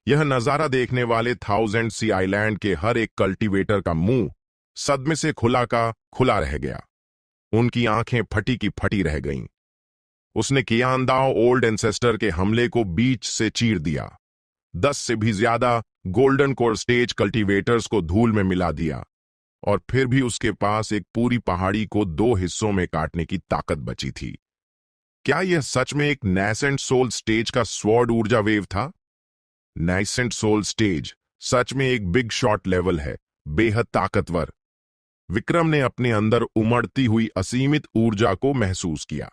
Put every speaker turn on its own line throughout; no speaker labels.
यह नजारा देखने वाले थाउजेंड सी आइलैंड के हर एक कल्टीवेटर का मुंह सदमे से खुला का खुला रह गया। उनकी आंखें फटी की फटी रह गईं। उसने कियांदाओ ओल्ड एंसेस्टर के हमले को बीच से चीर दिया। 10 से भी ज्यादा गोल्डन कोर स्टेज कल्टीवेटर्स को धूल में मिला दिया, और फिर भी उसके पास एक पूरी पहाड़ी को 2 हिस्सों में काटने की ताकत बची थी। क्या यह सच में एक नैसेंट सोल स्टेज का स्वॉर्ड ऊर्जा वेव था? नैसेंट सोल स्टेज सच में एक बिग शॉट लेवल है, बेहद ताकतवर। विक्रम ने अपने अंदर उमड़ती हुई असीमित ऊर्जा को महसूस किया।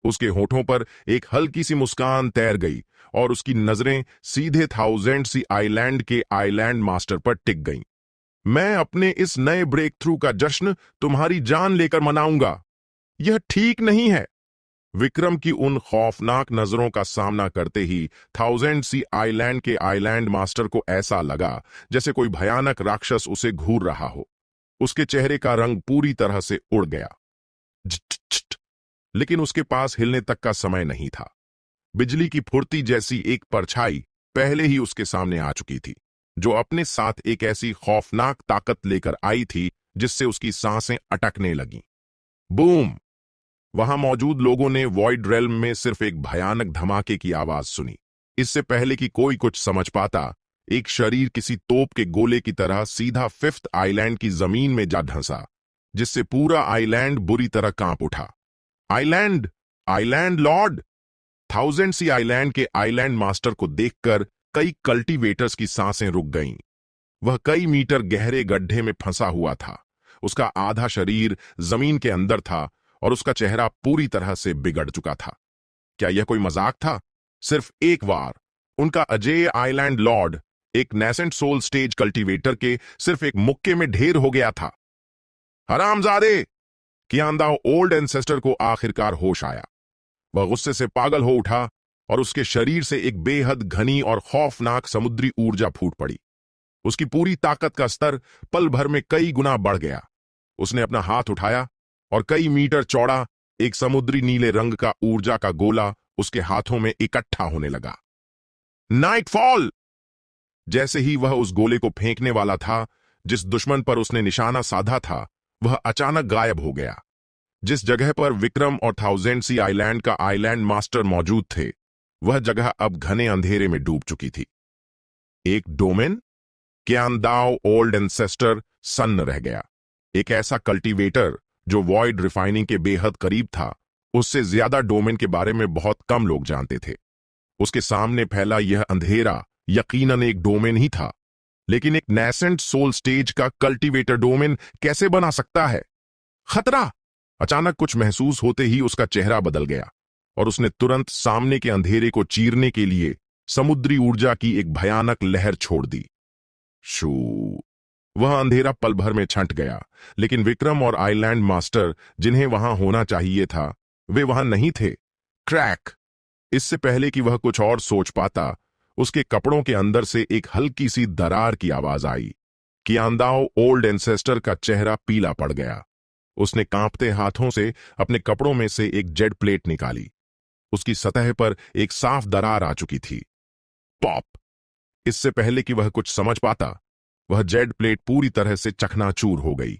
उसके होठों पर एक हल्की सी मुस्कान तैर गई और उसकी नजरें सीधे थाउजेंड सी आइलैंड के आइलैंड मास्टर पर टिक गईं। मैं अपने इस नए ब्रेक थ्रू का जश्न तुम्हारी जान लेकर मनाऊंगा। यह ठीक नहीं है। विक्रम की उन खौफनाक नजरों का सामना करते ही थाउजेंड सी आइलैंड के आइलैंड मास्टर को ऐसा लगा जैसे कोई भयानक राक्षस उसे घूर रहा हो। उसके चेहरे का रंग पूरी तरह से उड़ गया। लेकिन उसके पास हिलने तक का समय नहीं था। बिजली की फुर्ती जैसी एक परछाई पहले ही उसके सामने आ चुकी थी, जो अपने साथ एक ऐसी खौफनाक ताकत लेकर आई थी जिससे उसकी सांसें अटकने लगीं। बूम! वहां मौजूद लोगों ने वॉइड रेल्म में सिर्फ एक भयानक धमाके की आवाज सुनी। इससे पहले कि कोई कुछ समझ पाता, एक शरीर किसी तोप के गोले की तरह सीधा 5th आइलैंड की जमीन में जा धंसा, जिससे पूरा आइलैंड बुरी तरह कांप उठा। Island! Island lord! Thousand sea island के आइलैंड मास्टर को देखकर कई कल्टीवेटर्स की सांसें रुक गईं। वह कई मीटर गहरे गड्ढे में फंसा हुआ था। उसका आधा शरीर जमीन के अंदर था और उसका चेहरा पूरी तरह से बिगड़ चुका था। क्या यह कोई मजाक था? सिर्फ एक बार उनका अजेय आइलैंड लॉर्ड एक नैसेंट सोल स्टेज कल्टीवेटर के सिर्फ एक मुक्के में ढेर हो गया था। हरामजादे! कियांदाओ ओल्ड एंसेस्टर को आखिरकार होश आया। वह गुस्से से पागल हो उठा और उसके शरीर से एक बेहद घनी और खौफनाक समुद्री ऊर्जा फूट पड़ी। उसकी पूरी ताकत का स्तर पल भर में कई गुना बढ़ गया। उसने अपना हाथ उठाया और कई मीटर चौड़ा एक समुद्री नीले रंग का ऊर्जा का गोला उसके हाथों में इकट्ठा होने लगा। नाइटफॉल! जैसे ही वह उस गोले को फेंकने वाला था, जिस दुश्मन पर उसने निशाना साधा था, वह अचानक गायब हो गया। जिस जगह पर विक्रम और थाउजेंड सी आइलैंड का आइलैंड मास्टर मौजूद थे, वह जगह अब घने अंधेरे में डूब चुकी थी। एक डोमेन? कियांदाओ ओल्ड एंसेस्टर सन्न रह गया। एक ऐसा कल्टीवेटर जो वॉइड रिफाइनिंग के बेहद करीब था, उससे ज्यादा डोमेन के बारे में बहुत कम लोग जानते थे। उसके सामने फैला यह अंधेरा यकीनन एक डोमेन ही था, लेकिन एक नैसेंट सोल स्टेज का कल्टीवेटर डोमेन कैसे बना सकता है? खतरा! अचानक कुछ महसूस होते ही उसका चेहरा बदल गया और उसने तुरंत सामने के अंधेरे को चीरने के लिए समुद्री ऊर्जा की एक भयानक लहर छोड़ दी। शू! वह अंधेरा पल भर में छंट गया, लेकिन विक्रम और आइलैंड मास्टर जिन्हें वहां होना चाहिए था, वे वहां नहीं थे। क्रैक! इससे पहले कि वह कुछ और सोच पाता, उसके कपड़ों के अंदर से एक हल्की सी दरार की आवाज आई। कियांदाओ ओल्ड एंसेस्टर का चेहरा पीला पड़ गया। उसने कांपते हाथों से अपने कपड़ों में से एक जेड प्लेट निकाली। उसकी सतह पर एक साफ दरार आ चुकी थी। पॉप! इससे पहले कि वह कुछ समझ पाता, वह जेड प्लेट पूरी तरह से चकनाचूर हो गई।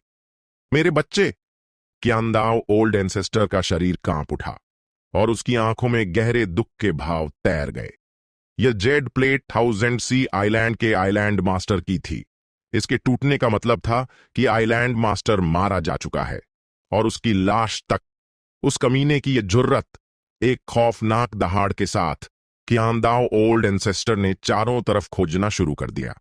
मेरे बच्चे! कियांदाओ ओल्ड एंसेस्टर का शरीर कांप उठा और उसकी आंखों में गहरे दुख के भाव तैर गए। यह jade plate thousand sea island के आइलैंड मास्टर की थी। इसके टूटने का मतलब था कि आइलैंड मास्टर मारा जा चुका है, और उसकी लाश तक। उस कमीने की यह जुर्रत! एक खौफनाक दहाड़ के साथ कियांदाओ ओल्ड एंसेस्टर ने चारों तरफ खोजना शुरू कर दिया।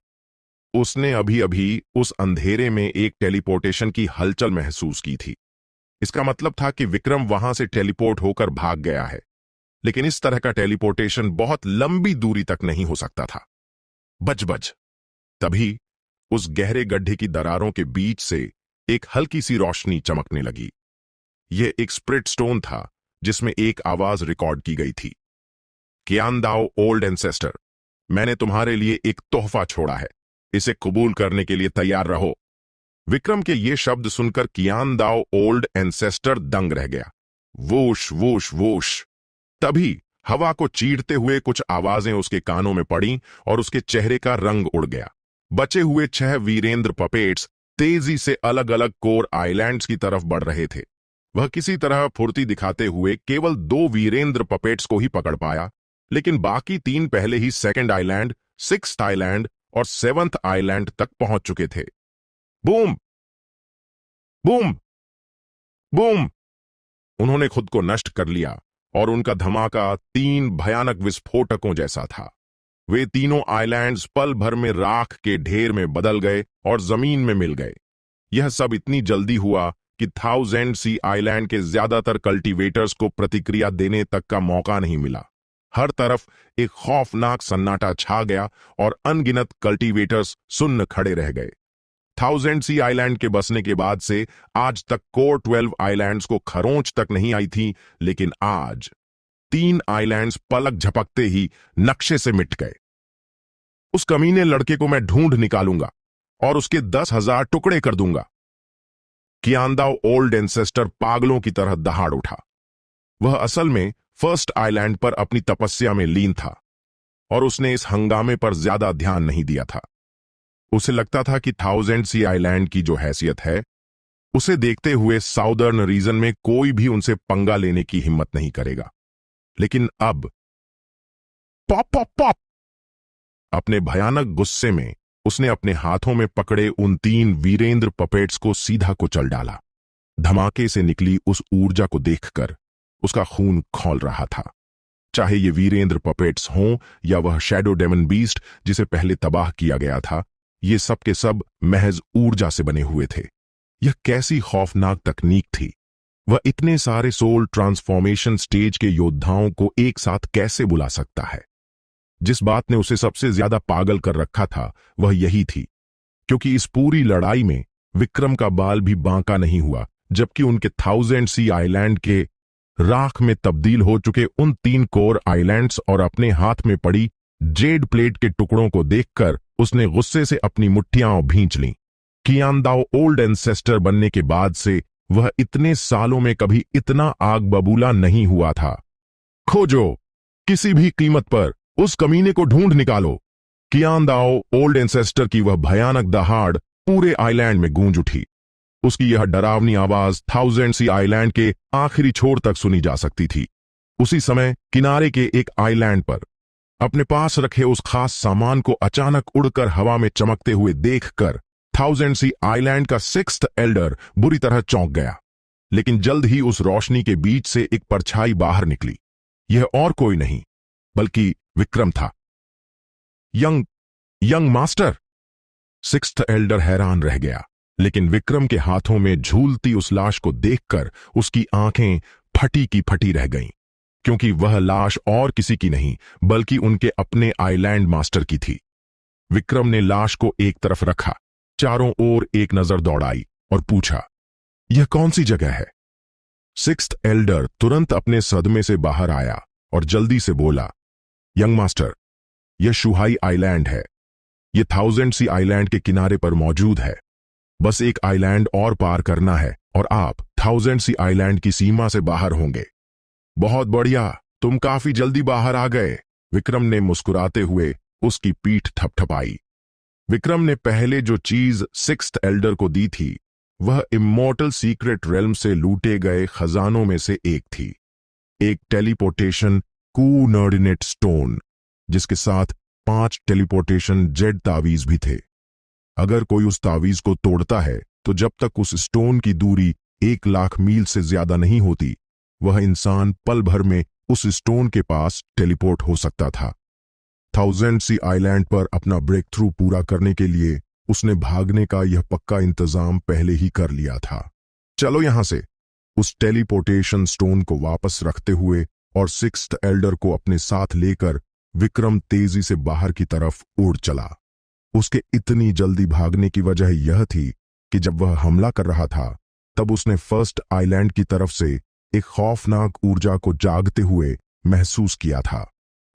उसने अभी अभी उस अंधेरे में एक टेलीपोर्टेशन की हलचल महसूस की थी। इसका मतलब था कि विक्रम वहां से टेलीपोर्ट होकर भाग गया है, लेकिन इस तरह का टेलीपोर्टेशन बहुत लंबी दूरी तक नहीं हो सकता था। बज बज! तभी उस गहरे गड्ढे की दरारों के बीच से एक हल्की सी रोशनी चमकने लगी। यह एक स्प्रिट स्टोन था जिसमें एक आवाज रिकॉर्ड की गई थी। कियांदाओ ओल्ड एंसेस्टर, मैंने तुम्हारे लिए एक तोहफा छोड़ा है। इसे कबूल करने के लिए तैयार रहो। विक्रम के ये शब्द सुनकर कियांदाओ ओल्ड एंसेस्टर दंग रह गया। Wash wash wash! तभी हवा को चीरते हुए कुछ आवाजें उसके कानों में पड़ीं और उसके चेहरे का रंग उड़ गया। बचे हुए 6 वीरेंद्र पपेट्स तेजी से अलग अलग कोर आइलैंड्स की तरफ बढ़ रहे थे। वह किसी तरह फुर्ती दिखाते हुए केवल 2 वीरेंद्र पपेट्स को ही पकड़ पाया, लेकिन बाकी 3 पहले ही सेकंड आइलैंड, 6th आइलैंड और 7th आइलैंड तक पहुंच चुके थे। Boom boom boom! उन्होंने खुद को नष्ट कर लिया और उनका धमाका 3 भयानक विस्फोटकों जैसा था। वे तीनों आइलैंड्स पल भर में राख के ढेर में बदल गए और जमीन में मिल गए। यह सब इतनी जल्दी हुआ कि थाउजेंड सी आइलैंड के ज्यादातर कल्टीवेटर्स को प्रतिक्रिया देने तक का मौका नहीं मिला। हर तरफ एक खौफनाक सन्नाटा छा गया और अनगिनत कल्टीवेटर्स सुन्न खड़े रह गए। थाउजेंड सी आइलैंड के बसने के बाद से आज तक कोर 12 आइलैंड्स को खरोंच तक नहीं आई थी, लेकिन आज 3 आइलैंड्स पलक झपकते ही नक्शे से मिट गए। उस कमीने लड़के को मैं ढूंढ निकालूंगा और उसके 10,000 टुकड़े कर दूंगा। कियांदाओ ओल्ड एंसेस्टर पागलों की तरह दहाड़ उठा। वह असल में फर्स्ट आइलैंड पर अपनी तपस्या में लीन था और उसने इस हंगामे पर ज्यादा ध्यान नहीं दिया था। उसे लगता था कि थाउजेंड सी आइलैंड की जो हैसियत है, उसे देखते हुए साउदर्न रीजन में कोई भी उनसे पंगा लेने की हिम्मत नहीं करेगा। लेकिन अब पॉप पॉप पॉप! अपने भयानक गुस्से में उसने अपने हाथों में पकड़े उन 3 वीरेंद्र पपेट्स को सीधा कुचल डाला। धमाके से निकली उस ऊर्जा को देखकर उसका खून खौल रहा था। चाहे ये वीरेंद्र पपेट्स हों या वह शैडो डेमन बीस्ट जिसे पहले तबाह किया गया था, ये सब के सब महज ऊर्जा से बने हुए थे। यह कैसी खौफनाक तकनीक थी! वह इतने सारे सोल ट्रांसफॉर्मेशन स्टेज के योद्धाओं को एक साथ कैसे बुला सकता है? जिस बात ने उसे सबसे ज्यादा पागल कर रखा था वह यही थी, क्योंकि इस पूरी लड़ाई में विक्रम का बाल भी बांका नहीं हुआ, जबकि उनके थाउजेंड सी आइलैंड के राख में तब्दील हो चुके उन 3 कोर आइलैंड्स और अपने हाथ में पड़ी जेड प्लेट के टुकड़ों को देखकर उसने गुस्से से अपनी मुट्ठियां भींच लीं। कियांदाओ ओल्ड एंसेस्टर बनने के बाद से वह इतने सालों में कभी इतना आग बबूला नहीं हुआ था। खोजो, किसी भी कीमत पर उस कमीने को ढूंढ निकालो! कियांदाओ ओल्ड एंसेस्टर की वह भयानक दहाड़ पूरे आइलैंड में गूंज उठी। उसकी यह डरावनी आवाज थाउजेंड सी आइलैंड के आखिरी छोर तक सुनी जा सकती थी। उसी समय किनारे के एक आइलैंड पर अपने पास रखे उस खास सामान को अचानक उड़कर हवा में चमकते हुए देखकर थाउजेंड सी आइलैंड का 6th एल्डर बुरी तरह चौंक गया। लेकिन जल्द ही उस रोशनी के बीच से एक परछाई बाहर निकली। यह और कोई नहीं बल्कि विक्रम था। Young master! 6th एल्डर हैरान रह गया, लेकिन विक्रम के हाथों में झूलती उस लाश को देखकर उसकी आंखें फटी की फटी रह गईं, क्योंकि वह लाश और किसी की नहीं बल्कि उनके अपने आइलैंड मास्टर की थी। विक्रम ने लाश को एक तरफ रखा, चारों ओर एक नजर दौड़ाई और पूछा, यह कौन सी जगह है? 6th एल्डर तुरंत अपने सदमे से बाहर आया और जल्दी से बोला, यंग मास्टर, यह शुहाई आइलैंड है। यह थाउजेंड सी आइलैंड के किनारे पर मौजूद है। बस एक आइलैंड और पार करना है और आप थाउजेंड सी आइलैंड की सीमा से बाहर होंगे। बहुत बढ़िया, तुम काफी जल्दी बाहर आ गए। विक्रम ने मुस्कुराते हुए उसकी पीठ थपथपाई। विक्रम ने पहले जो चीज 6th एल्डर को दी थी वह इमोर्टल सीक्रेट रेल्म से लूटे गए खजानों में से एक थी, एक टेलीपोर्टेशन कूनर्डिनेट स्टोन, जिसके साथ 5 टेलीपोर्टेशन जेड तावीज भी थे। अगर कोई उस तावीज को तोड़ता है तो जब तक उस स्टोन की दूरी 1 लाख मील से ज्यादा नहीं होती, वह इंसान पल भर में उस स्टोन के पास टेलीपोर्ट हो सकता था। थाउजेंड सी आइलैंड पर अपना ब्रेक थ्रू पूरा करने के लिए उसने भागने का यह पक्का इंतजाम पहले ही कर लिया था। चलो यहां से! उस टेलीपोर्टेशन स्टोन को वापस रखते हुए और 6th एल्डर को अपने साथ लेकर विक्रम तेजी से बाहर की तरफ उड़ चला। उसके इतनी जल्दी भागने की वजह यह थी कि जब वह हमला कर रहा था तब उसने फर्स्ट आइलैंड की तरफ से एक खौफनाक ऊर्जा को जागते हुए महसूस किया था।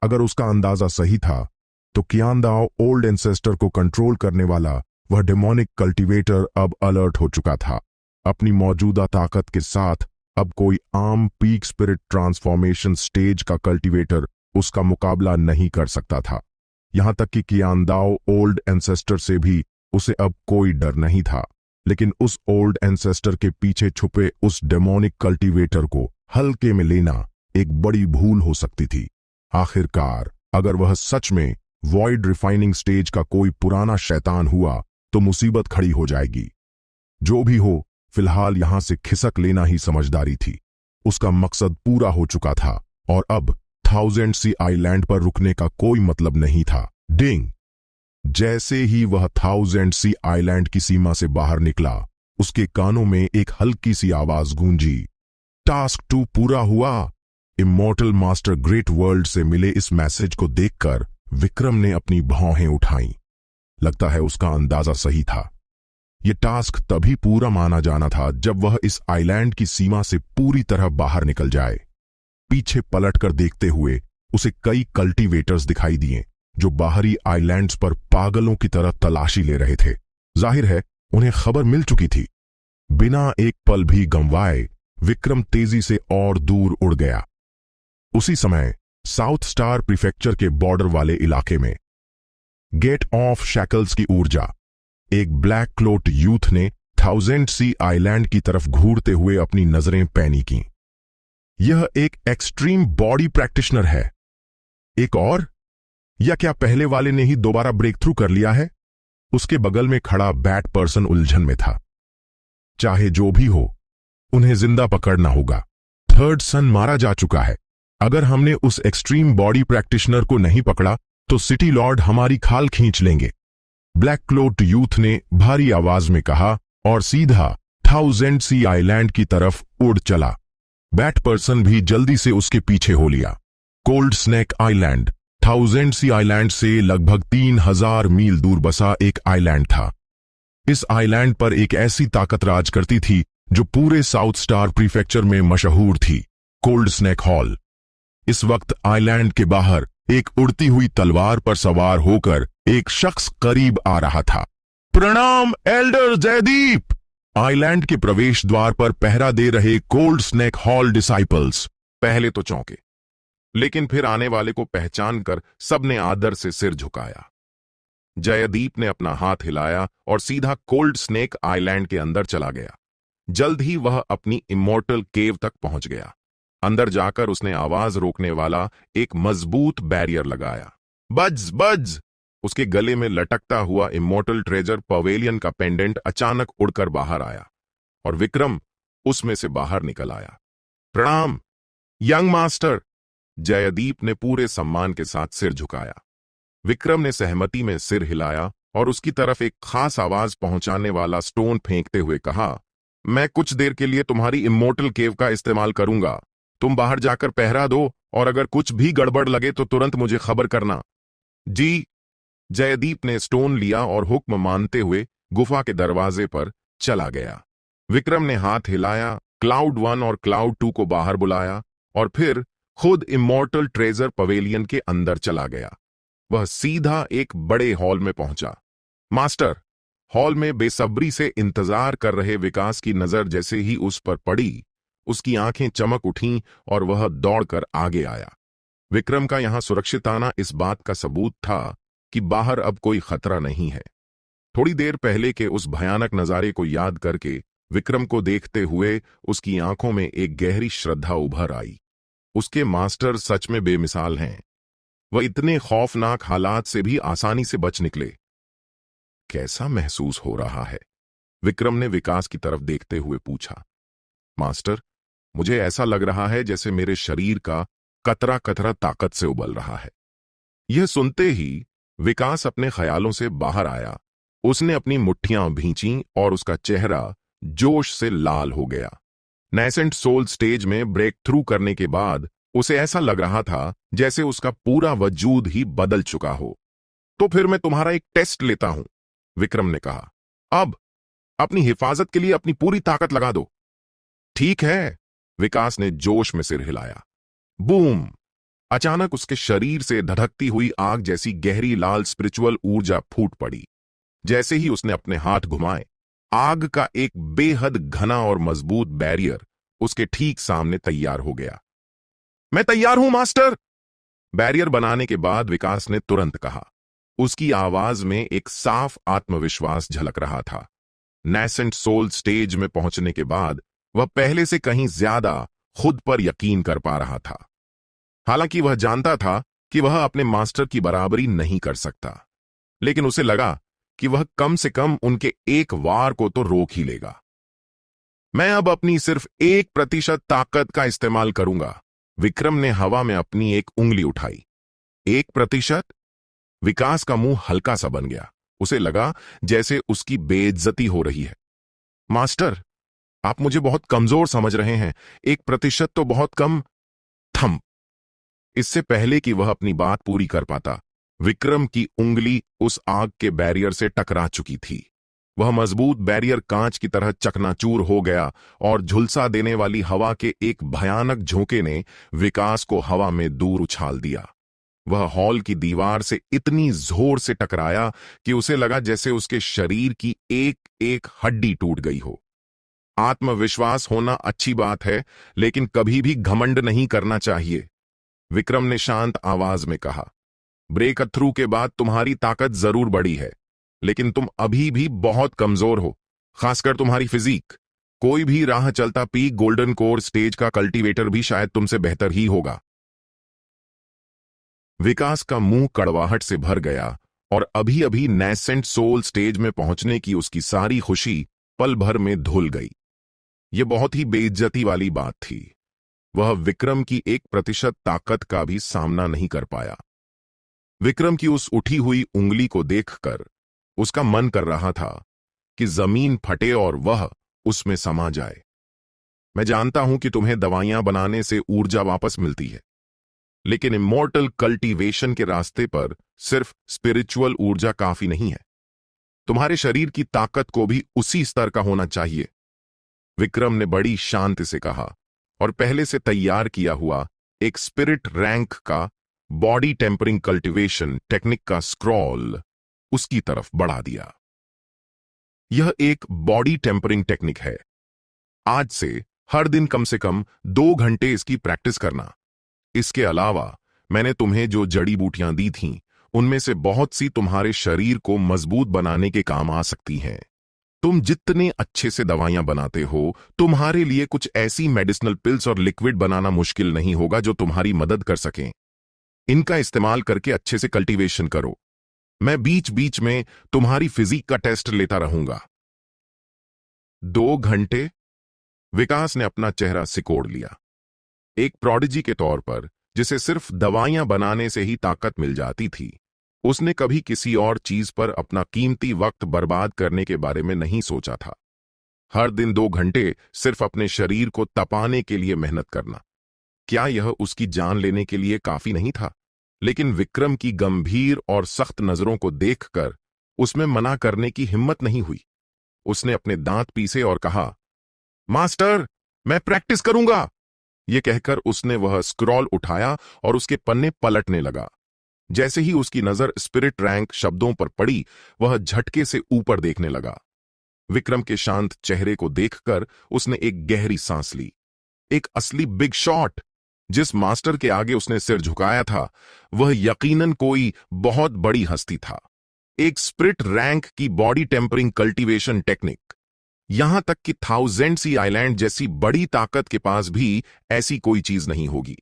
अगर उसका अंदाजा सही था तो कियांदाओ ओल्ड एंसेस्टर को कंट्रोल करने वाला वह डेमोनिक कल्टीवेटर अब अलर्ट हो चुका था। अपनी मौजूदा ताकत के साथ अब कोई आम पीक स्पिरिट ट्रांसफॉर्मेशन स्टेज का कल्टीवेटर उसका मुकाबला नहीं कर सकता था। यहां तक कि कियांदाओ ओल्ड एंसेस्टर से भी उसे अब कोई डर नहीं था। लेकिन उस ओल्ड एंसेस्टर के पीछे छुपे उस डेमोनिक कल्टीवेटर को हल्के में लेना एक बड़ी भूल हो सकती थी। आखिरकार अगर वह सच में वॉइड रिफाइनिंग स्टेज का कोई पुराना शैतान हुआ तो मुसीबत खड़ी हो जाएगी। जो भी हो, फिलहाल यहां से खिसक लेना ही समझदारी थी। उसका मकसद पूरा हो चुका था और अब थाउजेंड सी आइलैंड पर रुकने का कोई मतलब नहीं था। डिंग! जैसे ही वह थाउजेंड सी आइलैंड की सीमा से बाहर निकला, उसके कानों में एक हल्की सी आवाज गूंजी। टास्क 2 पूरा हुआ। इमॉर्टल मास्टर ग्रेट वर्ल्ड से मिले इस मैसेज को देखकर विक्रम ने अपनी भौहें उठाईं। लगता है उसका अंदाजा सही था। यह टास्क तभी पूरा माना जाना था जब वह इस आइलैंड की सीमा से पूरी तरह बाहर निकल जाए। पीछे पलटकर देखते हुए उसे कई कल्टीवेटर्स दिखाई दिए जो बाहरी आइलैंड्स पर पागलों की तरह तलाशी ले रहे थे। जाहिर है उन्हें खबर मिल चुकी थी। बिना एक पल भी गंवाए विक्रम तेजी से और दूर उड़ गया। उसी समय साउथ स्टार प्रीफेक्चर के बॉर्डर वाले इलाके में गेट ऑफ शैकल्स की ऊर्जा एक ब्लैक क्लोट यूथ ने थाउजेंड सी आइलैंड की तरफ घूरते हुए अपनी नजरें पैनी की। यह एक एक्सट्रीम बॉडी प्रैक्टिशनर है। एक और, या क्या पहले वाले ने ही दोबारा ब्रेक थ्रू कर लिया है? उसके बगल में खड़ा बैट पर्सन उलझन में था। चाहे जो भी हो, उन्हें जिंदा पकड़ना होगा। थर्ड सन मारा जा चुका है। अगर हमने उस एक्सट्रीम बॉडी प्रैक्टिशनर को नहीं पकड़ा तो सिटी लॉर्ड हमारी खाल खींच लेंगे, ब्लैक क्लोट यूथ ने भारी आवाज में कहा और सीधा थाउजेंड सी आइलैंड की तरफ उड़ चला। बैट पर्सन भी जल्दी से उसके पीछे हो लिया। Cold snake island thousand sea island से लगभग 3000 मील दूर बसा एक आइलैंड था। इस आइलैंड पर एक ऐसी ताकत राज करती थी जो पूरे साउथ स्टार प्रीफेक्चर में मशहूर थी, कोल्ड स्नेक हॉल। इस वक्त आइलैंड के बाहर एक उड़ती हुई तलवार पर सवार होकर एक शख्स करीब आ रहा था। प्रणाम एल्डर जयदीप! आइलैंड के प्रवेश द्वार पर पहरा दे रहे कोल्ड स्नेक हॉल डिसाइपल्स पहले तो चौंके, लेकिन फिर आने वाले को पहचान कर सबने आदर से सिर झुकाया। जयदीप ने अपना हाथ हिलाया और सीधा कोल्ड स्नेक आइलैंड के अंदर चला गया। जल्द ही वह अपनी इमॉर्टल केव तक पहुंच गया। अंदर जाकर उसने आवाज रोकने वाला एक मजबूत बैरियर लगाया। बज्ज बज्ज! उसके गले में लटकता हुआ इमॉर्टल ट्रेजर पवेलियन का पेंडेंट अचानक उड़कर बाहर आया और विक्रम उसमें से बाहर निकल आया। प्रणाम यंग मास्टर! जयदीप ने पूरे सम्मान के साथ सिर झुकाया। विक्रम ने सहमति में सिर हिलाया और उसकी तरफ एक खास आवाज पहुंचाने वाला स्टोन फेंकते हुए कहा, मैं कुछ देर के लिए तुम्हारी इमॉर्टल केव का इस्तेमाल करूंगा। तुम बाहर जाकर पहरा दो और अगर कुछ भी गड़बड़ लगे तो तुरंत मुझे खबर करना। जी। जयदीप ने स्टोन लिया और हुक्म मानते हुए गुफा के दरवाजे पर चला गया। विक्रम ने हाथ हिलाया, क्लाउड 1 और क्लाउड 2 को बाहर बुलाया और फिर खुद इमॉर्टल ट्रेजर पवेलियन के अंदर चला गया। वह सीधा एक बड़े हॉल में पहुंचा। मास्टर! हॉल में बेसब्री से इंतजार कर रहे विकास की नजर जैसे ही उस पर पड़ी, उसकी आंखें चमक उठीं और वह दौड़कर आगे आया। विक्रम का यहां सुरक्षित आना इस बात का सबूत था कि बाहर अब कोई खतरा नहीं है। थोड़ी देर पहले के उस भयानक नजारे को याद करके विक्रम को देखते हुए उसकी आंखों में एक गहरी श्रद्धा उभर आई। उसके मास्टर सच में बेमिसाल हैं। वह इतने खौफनाक हालात से भी आसानी से बच निकले। कैसा महसूस हो रहा है? विक्रम ने विकास की तरफ देखते हुए पूछा। मास्टर, मुझे ऐसा लग रहा है जैसे मेरे शरीर का कतरा कतरा ताकत से उबल रहा है। यह सुनते ही विकास अपने ख्यालों से बाहर आया। उसने अपनी मुट्ठियां भींची और उसका चेहरा जोश से लाल हो गया। नैसेंट सोल स्टेज में ब्रेक थ्रू करने के बाद उसे ऐसा लग रहा था जैसे उसका पूरा वजूद ही बदल चुका हो। तो फिर मैं तुम्हारा एक टेस्ट लेता हूं, विक्रम ने कहा। अब अपनी हिफाजत के लिए अपनी पूरी ताकत लगा दो। ठीक है, विकास ने जोश में सिर हिलाया। बूम! अचानक उसके शरीर से धधकती हुई आग जैसी गहरी लाल स्पिरिचुअल ऊर्जा फूट पड़ी। जैसे ही उसने अपने हाथ घुमाए, आग का एक बेहद घना और मजबूत बैरियर उसके ठीक सामने तैयार हो गया। मैं तैयार हूं मास्टर, बैरियर बनाने के बाद विकास ने तुरंत कहा। उसकी आवाज में एक साफ आत्मविश्वास झलक रहा था। नैसेंट सोल स्टेज में पहुंचने के बाद वह पहले से कहीं ज्यादा खुद पर यकीन कर पा रहा था। हालांकि वह जानता था कि वह अपने मास्टर की बराबरी नहीं कर सकता, लेकिन उसे लगा कि वह कम से कम उनके एक वार को तो रोक ही लेगा। मैं अब अपनी सिर्फ 1% ताकत का इस्तेमाल करूंगा। विक्रम ने हवा में अपनी एक उंगली उठाई। 1%? विकास का मुंह हल्का सा बन गया। उसे लगा जैसे उसकी बेइज्जती हो रही है। मास्टर, आप मुझे बहुत कमजोर समझ रहे हैं। 1% तो बहुत कम। थम। इससे पहले कि वह अपनी बात पूरी कर पाता, विक्रम की उंगली उस आग के बैरियर से टकरा चुकी थी। वह मजबूत बैरियर कांच की तरह चकनाचूर हो गया और झुलसा देने वाली हवा के एक भयानक झोंके ने विकास को हवा में दूर उछाल दिया। वह हॉल की दीवार से इतनी जोर से टकराया कि उसे लगा जैसे उसके शरीर की एक एक हड्डी टूट गई हो। आत्मविश्वास होना अच्छी बात है, लेकिन कभी भी घमंड नहीं करना चाहिए, विक्रम ने शांत आवाज में कहा। ब्रेक थ्रू के बाद तुम्हारी ताकत जरूर बढ़ी है, लेकिन तुम अभी भी बहुत कमजोर हो, खासकर तुम्हारी फिजिक। कोई भी राह चलता पीक गोल्डन कोर स्टेज का कल्टीवेटर भी शायद तुमसे बेहतर ही होगा। विकास का मुंह कड़वाहट से भर गया और अभी अभी नैसेंट सोल स्टेज में पहुंचने की उसकी सारी खुशी पल भर में धुल गई। यह बहुत ही बेइज्जती वाली बात थी। वह विक्रम की 1% ताकत का भी सामना नहीं कर पाया। विक्रम की उस उठी हुई उंगली को देखकर उसका मन कर रहा था कि जमीन फटे और वह उसमें समा जाए। मैं जानता हूं कि तुम्हें दवाइयां बनाने से ऊर्जा वापस मिलती है, लेकिन इमॉर्टल कल्टीवेशन के रास्ते पर सिर्फ स्पिरिचुअल ऊर्जा काफी नहीं है। तुम्हारे शरीर की ताकत को भी उसी स्तर का होना चाहिए, विक्रम ने बड़ी शांति से कहा और पहले से तैयार किया हुआ एक स्पिरिट रैंक का बॉडी टेम्परिंग कल्टीवेशन टेक्निक का स्क्रॉल उसकी तरफ बढ़ा दिया। यह एक बॉडी टेम्परिंग टेक्निक है। आज से हर दिन कम से कम 2 घंटे इसकी प्रैक्टिस करना। इसके अलावा मैंने तुम्हें जो जड़ी बूटियां दी थीं, उनमें से बहुत सी तुम्हारे शरीर को मजबूत बनाने के काम आ सकती हैं। तुम जितने अच्छे से दवाइयां बनाते हो, तुम्हारे लिए कुछ ऐसी मेडिसिनल पिल्स और लिक्विड बनाना मुश्किल नहीं होगा जो तुम्हारी मदद कर सकें। इनका इस्तेमाल करके अच्छे से कल्टीवेशन करो। मैं बीच बीच में तुम्हारी फिजिक का टेस्ट लेता रहूंगा। 2 घंटे? विकास ने अपना चेहरा सिकोड़ लिया। एक प्रोडिजी के तौर पर, जिसे सिर्फ दवाइयां बनाने से ही ताकत मिल जाती थी, उसने कभी किसी और चीज पर अपना कीमती वक्त बर्बाद करने के बारे में नहीं सोचा था। हर दिन 2 घंटे सिर्फ अपने शरीर को तपाने के लिए मेहनत करना, क्या यह उसकी जान लेने के लिए काफी नहीं था? लेकिन विक्रम की गंभीर और सख्त नजरों को देखकर उसमें मना करने की हिम्मत नहीं हुई। उसने अपने दांत पीसे और कहा, मास्टर, मैं प्रैक्टिस करूंगा। यह कहकर उसने वह स्क्रॉल उठाया और उसके पन्ने पलटने लगा। जैसे ही उसकी नजर स्पिरिट रैंक शब्दों पर पड़ी, वह झटके से ऊपर देखने लगा। विक्रम के शांत चेहरे को देखकर उसने एक गहरी सांस ली। एक असली बिग शॉट। जिस मास्टर के आगे उसने सिर झुकाया था, वह यकीनन कोई बहुत बड़ी हस्ती था। एक स्पिरिट रैंक की बॉडी टेम्परिंग कल्टीवेशन टेक्निक। यहां तक कि थाउजेंड सी आइलैंड जैसी बड़ी ताकत के पास भी ऐसी कोई चीज नहीं होगी।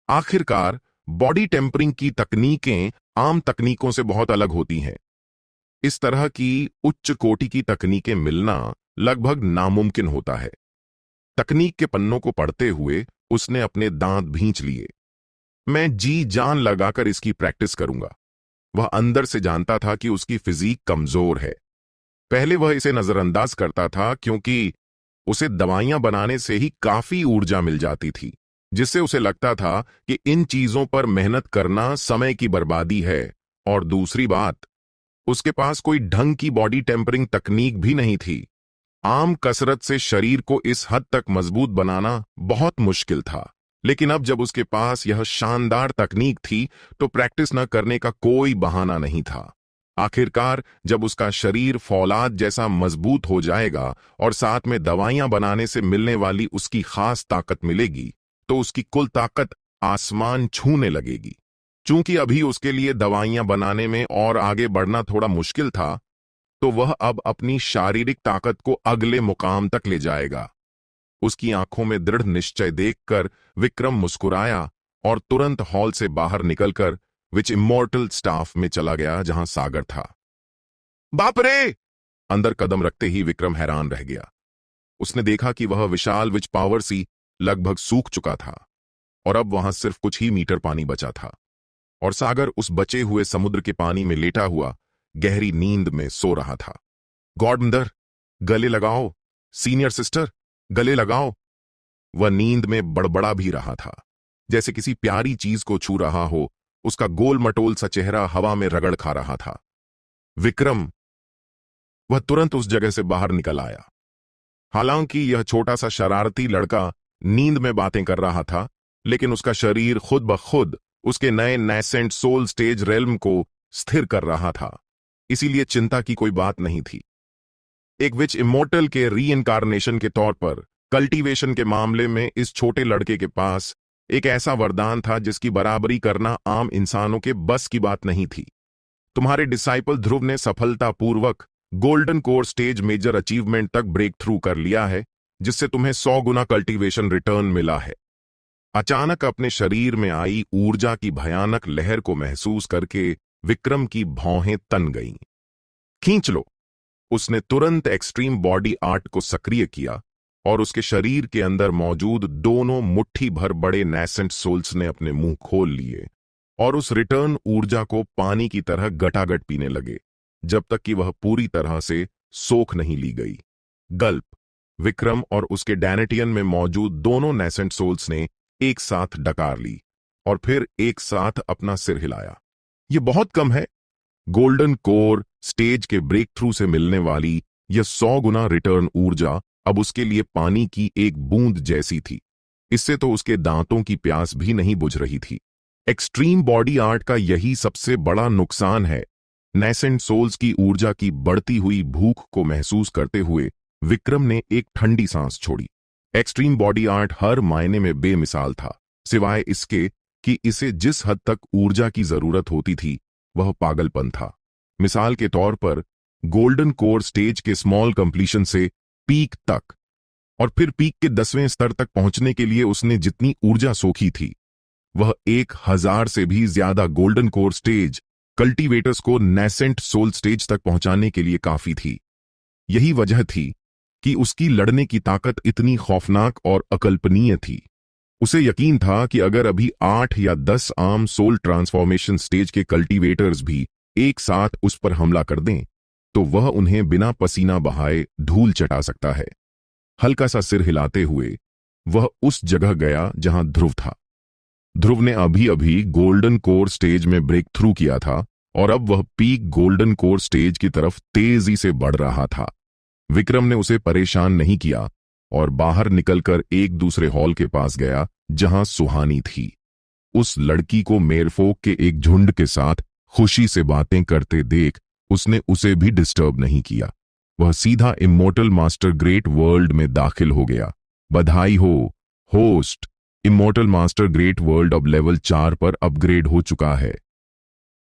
आखिरकार बॉडी टेम्परिंग की तकनीकें आम तकनीकों से बहुत अलग होती हैं। इस तरह की उच्च कोटि की तकनीकें मिलना लगभग नामुमकिन होता है। तकनीक के पन्नों को पढ़ते हुए उसने अपने दांत भींच लिए। मैं जी जान लगाकर इसकी प्रैक्टिस करूंगा। वह अंदर से जानता था कि उसकी फिजिक कमजोर है। पहले वह इसे नजरअंदाज करता था क्योंकि उसे दवाइयां बनाने से ही काफी ऊर्जा मिल जाती थी, जिससे उसे लगता था कि इन चीजों पर मेहनत करना समय की बर्बादी है। और दूसरी बात, उसके पास कोई ढंग की बॉडी टेम्परिंग तकनीक भी नहीं थी। आम कसरत से शरीर को इस हद तक मजबूत बनाना बहुत मुश्किल था। लेकिन अब जब उसके पास यह शानदार तकनीक थी, तो प्रैक्टिस न करने का कोई बहाना नहीं था। आखिरकार जब उसका शरीर फौलाद जैसा मजबूत हो जाएगा और साथ में दवाइयां बनाने से मिलने वाली उसकी खास ताकत मिलेगी, तो उसकी कुल ताकत आसमान छूने लगेगी। चूंकि अभी उसके लिए दवाइयां बनाने में और आगे बढ़ना थोड़ा मुश्किल था, तो वह अब अपनी शारीरिक ताकत को अगले मुकाम तक ले जाएगा। उसकी आंखों में दृढ़ निश्चय देखकर विक्रम मुस्कुराया और तुरंत हॉल से बाहर निकलकर विच इमॉर्टल स्टाफ में चला गया, जहां सागर था। बाप रे! अंदर कदम रखते ही विक्रम हैरान रह गया। उसने देखा कि वह विशाल विच पावर सी लगभग सूख चुका था और अब वहां सिर्फ कुछ ही मीटर पानी बचा था, और सागर उस बचे हुए समुद्र के पानी में लेटा हुआ गहरी नींद में सो रहा था। गॉडमदर, गले लगाओ। सीनियर सिस्टर, गले लगाओ। वह नींद में बड़बड़ा भी रहा था, जैसे किसी प्यारी चीज को छू रहा हो। उसका गोल मटोल सा चेहरा हवा में रगड़ खा रहा था। विक्रम! वह तुरंत उस जगह से बाहर निकल आया। हालांकि यह छोटा सा शरारती लड़का नींद में बातें कर रहा था, लेकिन उसका शरीर खुद ब खुद उसके नए नैसेंट सोल स्टेज रेल्म को स्थिर कर रहा था, इसीलिए चिंता की कोई बात नहीं थी। एक विच इमोर्टल के रीइंकारनेशन के तौर पर कल्टीवेशन के मामले में इस छोटे लड़के के पास एक ऐसा वरदान था जिसकी बराबरी करना आम इंसानों के बस की बात नहीं थी। तुम्हारे डिसाइपल ध्रुव ने सफलतापूर्वक golden core stage major achievement तक ब्रेक थ्रू कर लिया है, जिससे तुम्हें 100 गुना कल्टीवेशन रिटर्न मिला है। अचानक अपने शरीर में आई ऊर्जा की भयानक लहर को महसूस करके विक्रम की भौहें तन गईं। खींच लो। उसने तुरंत एक्सट्रीम बॉडी आर्ट को सक्रिय किया और उसके शरीर के अंदर मौजूद दोनों मुट्ठी भर बड़े नैसेंट सोल्स ने अपने मुंह खोल लिए और उस रिटर्न ऊर्जा को पानी की तरह गटागट पीने लगे, जब तक कि वह पूरी तरह से सोख नहीं ली गई। गल्प! विक्रम और उसके डैनेटियन में मौजूद दोनों नैसेंट सोल्स ने एक साथ डकार ली और फिर एक साथ अपना सिर हिलाया। यह बहुत कम है। गोल्डन कोर स्टेज के ब्रेक थ्रू से मिलने वाली यह 100 गुना रिटर्न ऊर्जा अब उसके लिए पानी की एक बूंद जैसी थी। इससे तो उसके दांतों की प्यास भी नहीं बुझ रही थी। एक्सट्रीम बॉडी आर्ट का यही सबसे बड़ा नुकसान है। नैसेंट सोल्स की ऊर्जा की बढ़ती हुई भूख को महसूस करते हुए विक्रम ने एक ठंडी सांस छोड़ी। एक्सट्रीम बॉडी आर्ट हर मायने में बेमिसाल था, सिवाय इसके कि इसे जिस हद तक ऊर्जा की जरूरत होती थी वह पागलपन था। मिसाल के तौर पर गोल्डन कोर स्टेज के स्मॉल कंप्लीशन से पीक तक और फिर पीक के 10वें स्तर तक पहुंचने के लिए उसने जितनी ऊर्जा सोखी थी, वह 1000 से भी ज्यादा गोल्डन कोर स्टेज कल्टीवेटर्स को नैसेंट सोल स्टेज तक पहुंचाने के लिए काफी थी। यही वजह थी कि उसकी लड़ने की ताकत इतनी खौफनाक और अकल्पनीय थी। उसे यकीन था कि अगर अभी 8 या 10 आम सोल ट्रांसफॉर्मेशन स्टेज के कल्टीवेटर्स भी एक साथ उस पर हमला कर दें, तो वह उन्हें बिना पसीना बहाए धूल चटा सकता है। हल्का सा सिर हिलाते हुए वह उस जगह गया जहां ध्रुव था। ध्रुव ने अभी अभी गोल्डन कोर स्टेज में ब्रेक थ्रू किया था और अब वह पीक गोल्डन कोर स्टेज की तरफ तेजी से बढ़ रहा था। विक्रम ने उसे परेशान नहीं किया और बाहर निकलकर एक दूसरे हॉल के पास गया जहां सुहानी थी। उस लड़की को मेरफोक के एक झुंड के साथ खुशी से बातें करते देख उसने उसे भी डिस्टर्ब नहीं किया। वह सीधा इमोर्टल मास्टर ग्रेट वर्ल्ड में दाखिल हो गया। बधाई हो host, immortal master great world अब लेवल 4 पर अपग्रेड हो चुका है।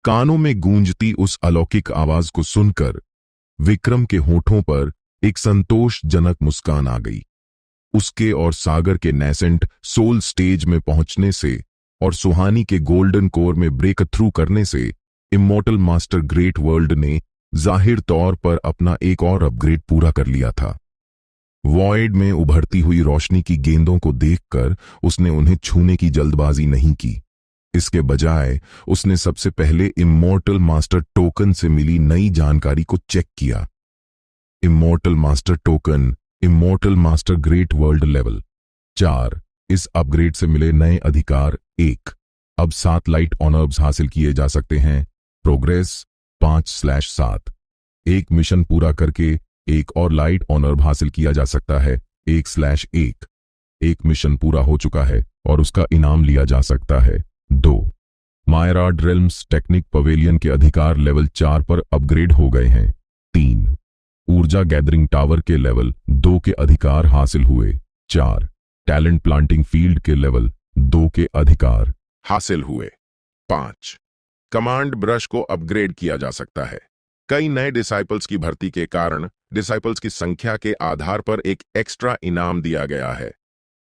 कानों में गूंजती उस अलौकिक आवाज को सुनकर विक्रम के होठों पर एक संतोषजनक मुस्कान आ गई। उसके और सागर के नैसेंट सोल स्टेज में पहुंचने से और सुहानी के गोल्डन कोर में ब्रेक थ्रू करने से इमोर्टल मास्टर ग्रेट वर्ल्ड ने जाहिर तौर पर अपना एक और अपग्रेड पूरा कर लिया था। वॉइड में उभरती हुई रोशनी की गेंदों को देखकर उसने उन्हें छूने की जल्दबाजी नहीं की। इसके बजाय उसने सबसे पहले इमोर्टल मास्टर टोकन से मिली नई जानकारी को चेक किया। Immortal master token, immortal master great world level 4। इस अपग्रेड से मिले नए अधिकार 1। अब 7 लाइट ऑनर्ब्स हासिल किए जा सकते हैं। प्रोग्रेस 5/7। एक मिशन पूरा करके एक और लाइट ऑनर्ब हासिल किया जा सकता है 1/1। एक मिशन पूरा हो चुका है और उसका इनाम लिया जा सकता है 2। मायराड रेल्म्स टेक्निक पवेलियन के अधिकार लेवल 4 पर अपग्रेड हो गए हैं। 3. ऊर्जा गैदरिंग टावर के लेवल 2 के अधिकार हासिल हुए। 4. टैलेंट प्लांटिंग फील्ड के लेवल 2 के अधिकार हासिल हुए। 5. कमांड ब्रश को अपग्रेड किया जा सकता है। कई नए डिसाइपल्स की भर्ती के कारण डिसाइपल्स की संख्या के आधार पर एक एक्स्ट्रा इनाम दिया गया है।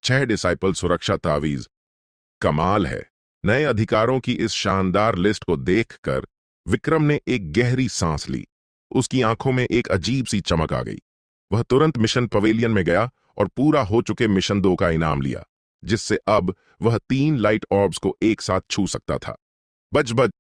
6 डिसाइपल सुरक्षा तावीज। कमाल है। नए अधिकारों की इस शानदार लिस्ट को देखकर विक्रम ने एक गहरी सांस ली। उसकी आंखों में एक अजीब सी चमक आ गई। वह तुरंत मिशन पवेलियन में गया और पूरा हो चुके मिशन 2 का इनाम लिया, जिससे अब वह 3 लाइट ऑर्ब्स को एक साथ छू सकता था। बच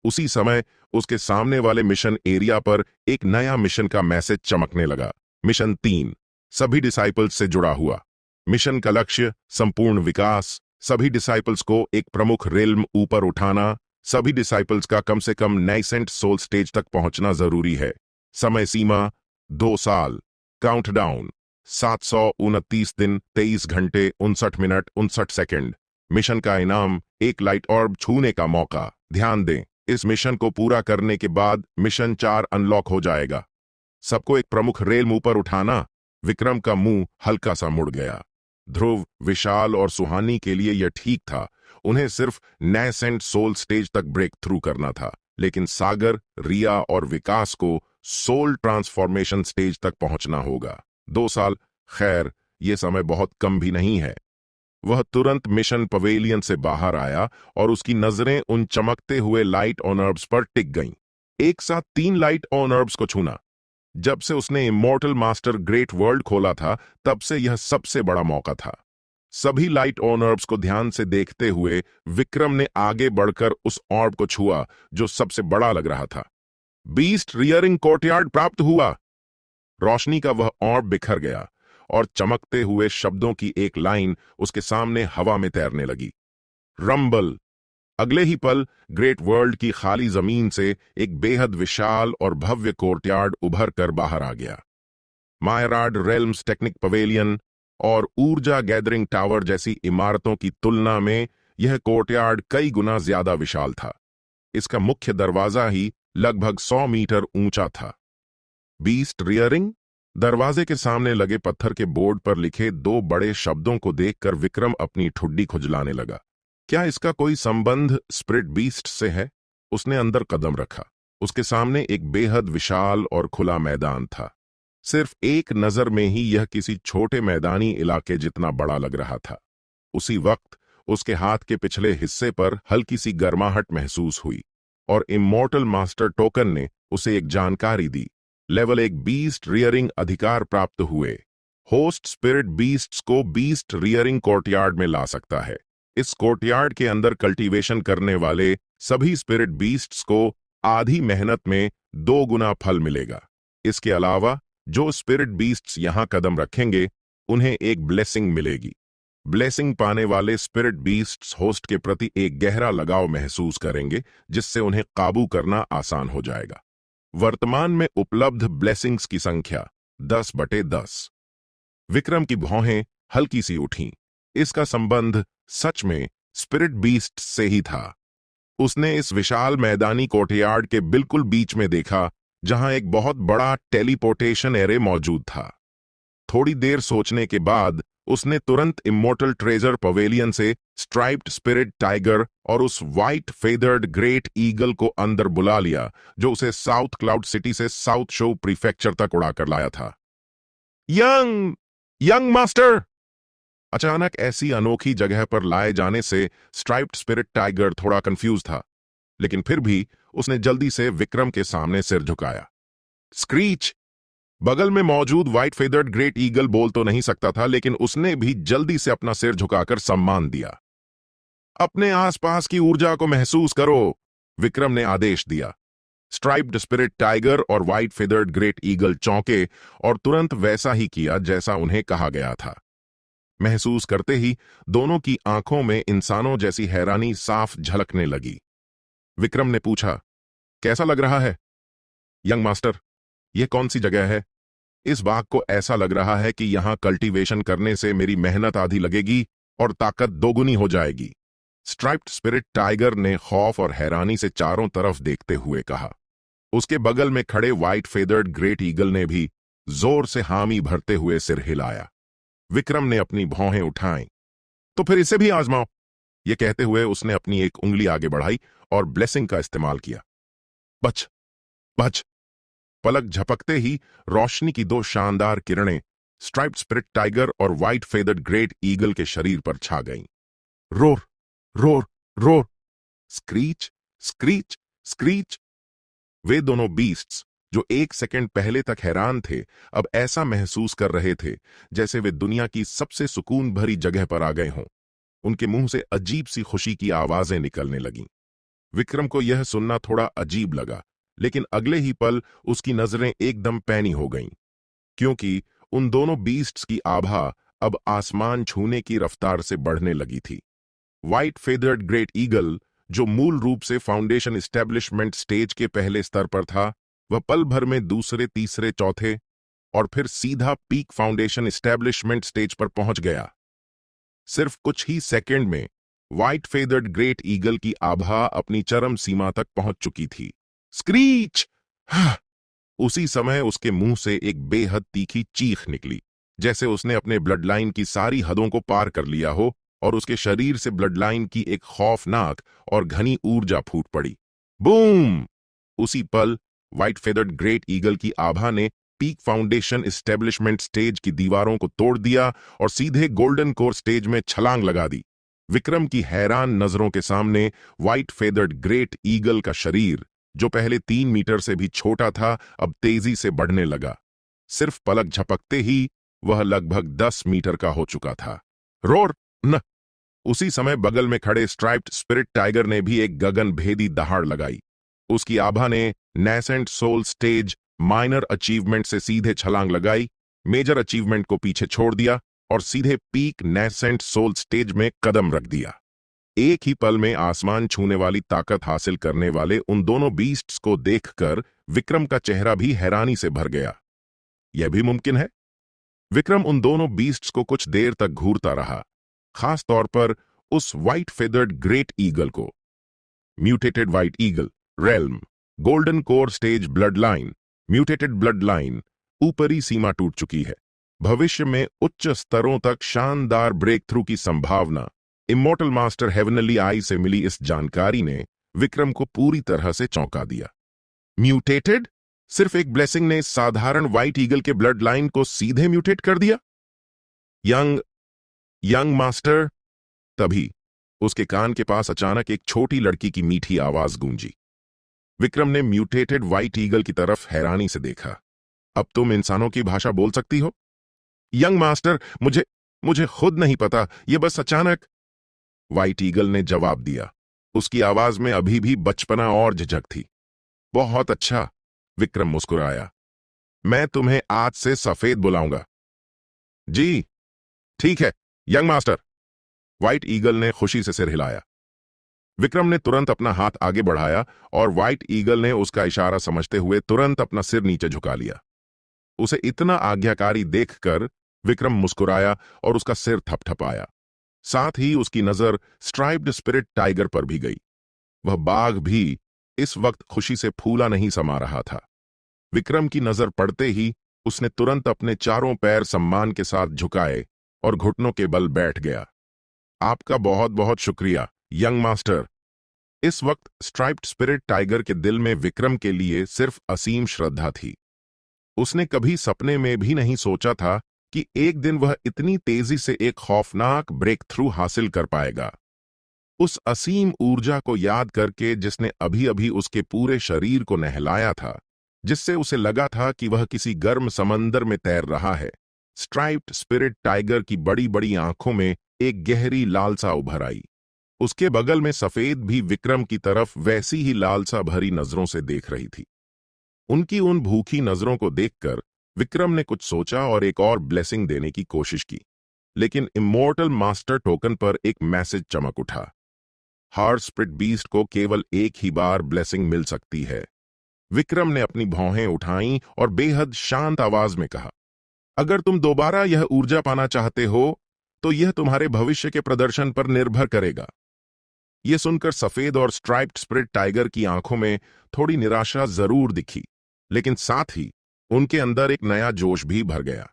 उसी समय उसके सामने वाले मिशन एरिया पर एक नया मिशन का मैसेज चमकने लगा। मिशन 3 सभी डिसाइपल्स से जुड़ा हुआ। मिशन का लक्ष्य संपूर्ण विकास, सभी डिसाइपल्स को एक प्रमुख रेल्म ऊपर उठाना, सभी डिसाइपल्स का कम से कम नाइसेंट सोल स्टेज तक पहुंचना जरूरी है। समय सीमा 2 साल। काउंटडाउन 729 दिन 23 घंटे 59 मिनट 59 सेकंड। मिशन का इनाम 1 लाइट ऑर्ब छूने का मौका। ध्यान दें, इस मिशन को पूरा करने के बाद मिशन 4 अनलॉक हो जाएगा। सबको एक प्रमुख रेल ऊपर उठाना। विक्रम का मुंह हल्का सा मुड़ गया। ध्रुव, विशाल और सुहानी के लिए यह ठीक था। उन्हें सिर्फ नैसेंट सोल स्टेज तक ब्रेक थ्रू करना था, लेकिन सागर, रिया और विकास को सोल ट्रांसफॉर्मेशन स्टेज तक पहुंचना होगा। 2 साल, खैर यह समय बहुत कम भी नहीं है। वह तुरंत मिशन पवेलियन से बाहर आया और उसकी नजरें उन चमकते हुए लाइट ऑनर्ब्स पर टिक गईं। एक साथ 3 लाइट ऑनर्ब्स को छूना। जब से उसने इमॉर्टल मास्टर ग्रेट वर्ल्ड खोला था, तब से यह सबसे बड़ा मौका था। सभी लाइट ऑनर्ब्स को ध्यान से देखते हुए विक्रम ने आगे बढ़कर उस ऑर्ब को छुआ जो सबसे बड़ा लग रहा था। बीस्ट रियरिंग कोर्टयार्ड प्राप्त हुआ। रोशनी का वह ऑर्ब बिखर गया और चमकते हुए शब्दों की एक लाइन उसके सामने हवा में तैरने लगी। रंबल। अगले ही पल ग्रेट वर्ल्ड की खाली जमीन से एक बेहद विशाल और भव्य कोर्टयार्ड उभर कर बाहर आ गया। मायराड रेल्म्स टेक्निक पवेलियन और ऊर्जा गैदरिंग टावर जैसी इमारतों की तुलना में यह कोर्टयार्ड कई गुना ज्यादा विशाल था। इसका मुख्य दरवाजा ही लगभग 100 मीटर ऊंचा था। Beast rearing. दरवाजे के सामने लगे पत्थर के बोर्ड पर लिखे 2 बड़े शब्दों को देखकर विक्रम अपनी ठुड्डी खुजलाने लगा। क्या इसका कोई संबंध स्पिरिट बीस्ट से है? उसने अंदर कदम रखा। उसके सामने एक बेहद विशाल और खुला मैदान था। सिर्फ एक नजर में ही यह किसी छोटे मैदानी इलाके जितना बड़ा लग रहा था। उसी वक्त उसके हाथ के पिछले हिस्से पर हल्की सी गर्माहट महसूस हुई और इमॉर्टल मास्टर टोकन ने उसे एक जानकारी दी। लेवल 1 बीस्ट रियरिंग अधिकार प्राप्त हुए। होस्ट स्पिरिट बीस्ट्स को बीस्ट रियरिंग कोर्टयार्ड में ला सकता है। इस कोर्टयार्ड के अंदर कल्टीवेशन करने वाले सभी स्पिरिट बीस्ट्स को आधी मेहनत में 2 गुना फल मिलेगा। इसके अलावा जो स्पिरिट बीस्ट्स यहां कदम रखेंगे उन्हें एक ब्लेसिंग मिलेगी। ब्लेसिंग पाने वाले स्पिरिट बीस्ट्स होस्ट के प्रति एक गहरा लगाव महसूस करेंगे, जिससे उन्हें काबू करना आसान हो जाएगा। वर्तमान में उपलब्ध ब्लेसिंग्स की संख्या 10/10। विक्रम की भौहें हल्की सी उठीं। इसका संबंध सच में स्पिरिट बीस्ट से ही था। उसने इस विशाल मैदानी कोर्टयार्ड के बिल्कुल बीच में देखा, जहां एक बहुत बड़ा टेलीपोर्टेशन एरे मौजूद था। थोड़ी देर सोचने के बाद उसने तुरंत इमॉर्टल ट्रेजर पवेलियन से स्ट्राइप्ड स्पिरिट टाइगर और उस व्हाइट फेदर्ड ग्रेट ईगल को अंदर बुला लिया, जो उसे साउथ क्लाउड सिटी से साउथ शो प्रीफेक्चर तक उड़ाकर लाया था। Young master. अचानक ऐसी अनोखी जगह पर लाए जाने से स्ट्राइप्ड स्पिरिट टाइगर थोड़ा कंफ्यूज था, लेकिन फिर भी उसने जल्दी से विक्रम के सामने सिर झुकाया। स्क्रीच। बगल में मौजूद व्हाइट फेदर्ड ग्रेट ईगल बोल तो नहीं सकता था, लेकिन उसने भी जल्दी से अपना सिर झुकाकर सम्मान दिया। अपने आसपास की ऊर्जा को महसूस करो, विक्रम ने आदेश दिया। स्ट्राइप्ड स्पिरिट टाइगर और व्हाइट फेदर्ड ग्रेट ईगल चौंके और तुरंत वैसा ही किया जैसा उन्हें कहा गया था। महसूस करते ही दोनों की आंखों में इंसानों जैसी हैरानी साफ झलकने लगी। विक्रम ने पूछा, कैसा लग रहा है यंग मास्टर? यह कौन सी जगह है? इस बाग को ऐसा लग रहा है कि यहां कल्टीवेशन करने से मेरी मेहनत आधी लगेगी और ताकत दोगुनी हो जाएगी। स्ट्राइप्ड स्पिरिट टाइगर ने खौफ और हैरानी से चारों तरफ देखते हुए कहा। उसके बगल में खड़े व्हाइट फेदर्ड ग्रेट ईगल ने भी जोर से हामी भरते हुए सिर हिलाया। विक्रम ने अपनी भौहें उठाई। तो फिर इसे भी आजमाओ। यह कहते हुए उसने अपनी एक उंगली आगे बढ़ाई और ब्लेसिंग का इस्तेमाल किया। बच बच। पलक झपकते ही रोशनी की दो शानदार किरणें स्ट्राइप्ड स्पिरिट टाइगर और व्हाइट फेदर्ड ग्रेट ईगल के शरीर पर छा गईं। Roar roar roar, screech screech screech. वे दोनों बीस्ट्स जो एक सेकंड पहले तक हैरान थे, अब ऐसा महसूस कर रहे थे जैसे वे दुनिया की सबसे सुकून भरी जगह पर आ गए हों। उनके मुंह से अजीब सी खुशी की आवाजें निकलने लगीं। विक्रम को यह सुनना थोड़ा अजीब लगा, लेकिन अगले ही पल उसकी नजरें एकदम पैनी हो गईं, क्योंकि उन दोनों बीस्ट्स की आभा अब आसमान छूने की रफ्तार से बढ़ने लगी थी। व्हाइट फेदर्ड ग्रेट ईगल, जो मूल रूप से फाउंडेशन एस्टेब्लिशमेंट स्टेज के पहले स्तर पर था, वह पल भर में दूसरे, तीसरे, चौथे और फिर सीधा पीक फाउंडेशन एस्टेब्लिशमेंट स्टेज पर पहुंच गया। सिर्फ कुछ ही सेकंड में व्हाइट फेदर्ड ग्रेट ईगल की आभा अपनी चरम सीमा तक पहुंच चुकी थी। स्क्रीच! उसी समय उसके मुंह से एक बेहद तीखी चीख निकली, जैसे उसने अपने ब्लड लाइन की सारी हदों को पार कर लिया हो, और उसके शरीर से ब्लड लाइन की एक खौफनाक और घनी ऊर्जा फूट पड़ी। बूम! उसी पल व्हाइट फेदर्ड ग्रेट ईगल की आभा ने पीक फाउंडेशन एस्टेब्लिशमेंट स्टेज की दीवारों को तोड़ दिया और सीधे गोल्डन कोर स्टेज में छलांग लगा दी। विक्रम की हैरान नजरों के सामने व्हाइट फेदर्ड ग्रेट ईगल का शरीर, जो पहले 3 मीटर से भी छोटा था, अब तेजी से बढ़ने लगा। सिर्फ पलक झपकते ही वह लगभग 10 मीटर का हो चुका था। रोर न! उसी समय बगल में खड़े स्ट्राइप्ड स्पिरिट टाइगर ने भी एक गगन भेदी दहाड़ लगाई। उसकी आभा ने नैसेंट सोल स्टेज माइनर अचीवमेंट से सीधे छलांग लगाई, मेजर अचीवमेंट को पीछे छोड़ दिया और सीधे पीक नैसेंट सोल स्टेज में कदम रख दिया। एक ही पल में आसमान छूने वाली ताकत हासिल करने वाले उन दोनों बीस्ट्स को देखकर विक्रम का चेहरा भी हैरानी से भर गया। यह भी मुमकिन है? विक्रम उन दोनों बीस्ट्स को कुछ देर तक घूरता रहा, खास तौर पर उस व्हाइट फेदर्ड ग्रेट ईगल को। Mutated white eagle, realm, golden core stage blood line, mutated blood line, ऊपरी सीमा टूट चुकी है। भविष्य में उच्च स्तरों तक शानदार ब्रेक थ्रू की संभावना। इमोर्टल मास्टर हेवनली आई से मिली इस जानकारी ने विक्रम को पूरी तरह से चौंका दिया। म्यूटेटेड? सिर्फ एक ब्लेसिंग ने साधारण व्हाइट ईगल के ब्लड लाइन को सीधे म्यूटेट कर दिया? Young master! तभी उसके कान के पास अचानक एक छोटी लड़की की मीठी आवाज गूंजी। विक्रम ने म्यूटेटेड व्हाइट ईगल की तरफ हैरानी से देखा। अब तुम इंसानों की भाषा बोल सकती हो? यंग मास्टर, मुझे खुद नहीं पता, यह बस अचानक। व्हाइट ईगल ने जवाब दिया। उसकी आवाज में अभी भी बचपना और झिझक थी। बहुत अच्छा, विक्रम मुस्कुराया। मैं तुम्हें आज से सफेद बुलाऊंगा। जी ठीक है यंग मास्टर। व्हाइट ईगल ने खुशी से सिर हिलाया। विक्रम ने तुरंत अपना हाथ आगे बढ़ाया और व्हाइट ईगल ने उसका इशारा समझते हुए तुरंत अपना सिर नीचे झुका लिया। उसे इतना आज्ञाकारी देखकर विक्रम मुस्कुराया और उसका सिर थपथपाया। साथ ही उसकी नजर स्ट्राइप्ड स्पिरिट टाइगर पर भी गई। वह बाघ भी इस वक्त खुशी से फूला नहीं समा रहा था। विक्रम की नजर पड़ते ही उसने तुरंत अपने चारों पैर सम्मान के साथ झुकाए और घुटनों के बल बैठ गया। आपका बहुत बहुत शुक्रिया यंग मास्टर। इस वक्त स्ट्राइप्ड स्पिरिट टाइगर के दिल में विक्रम के लिए सिर्फ असीम श्रद्धा थी। उसने कभी सपने में भी नहीं सोचा था कि एक दिन वह इतनी तेजी से एक खौफनाक ब्रेक थ्रू हासिल कर पाएगा। उस असीम ऊर्जा को याद करके जिसने अभी अभी उसके पूरे शरीर को नहलाया था, जिससे उसे लगा था कि वह किसी गर्म समंदर में तैर रहा है, स्ट्राइप्ड स्पिरिट टाइगर की बड़ी बड़ी आंखों में एक गहरी लालसा उभर आई। उसके बगल में सफेद भी विक्रम की तरफ वैसी ही लालसा भरी नजरों से देख रही थी। उनकी उन भूखी नजरों को देखकर विक्रम ने कुछ सोचा और एक और ब्लेसिंग देने की कोशिश की, लेकिन इमोर्टल मास्टर टोकन पर एक मैसेज चमक उठा। हर स्पिरिट बीस्ट को केवल एक ही बार ब्लेसिंग मिल सकती है। विक्रम ने अपनी भौहें उठाईं और बेहद शांत आवाज में कहा, अगर तुम दोबारा यह ऊर्जा पाना चाहते हो तो यह तुम्हारे भविष्य के प्रदर्शन पर निर्भर करेगा। ये सुनकर सफेद और स्ट्राइप्ड स्पिरिट टाइगर की आंखों में थोड़ी निराशा जरूर दिखी, लेकिन साथ ही उनके अंदर एक नया जोश भी भर गया।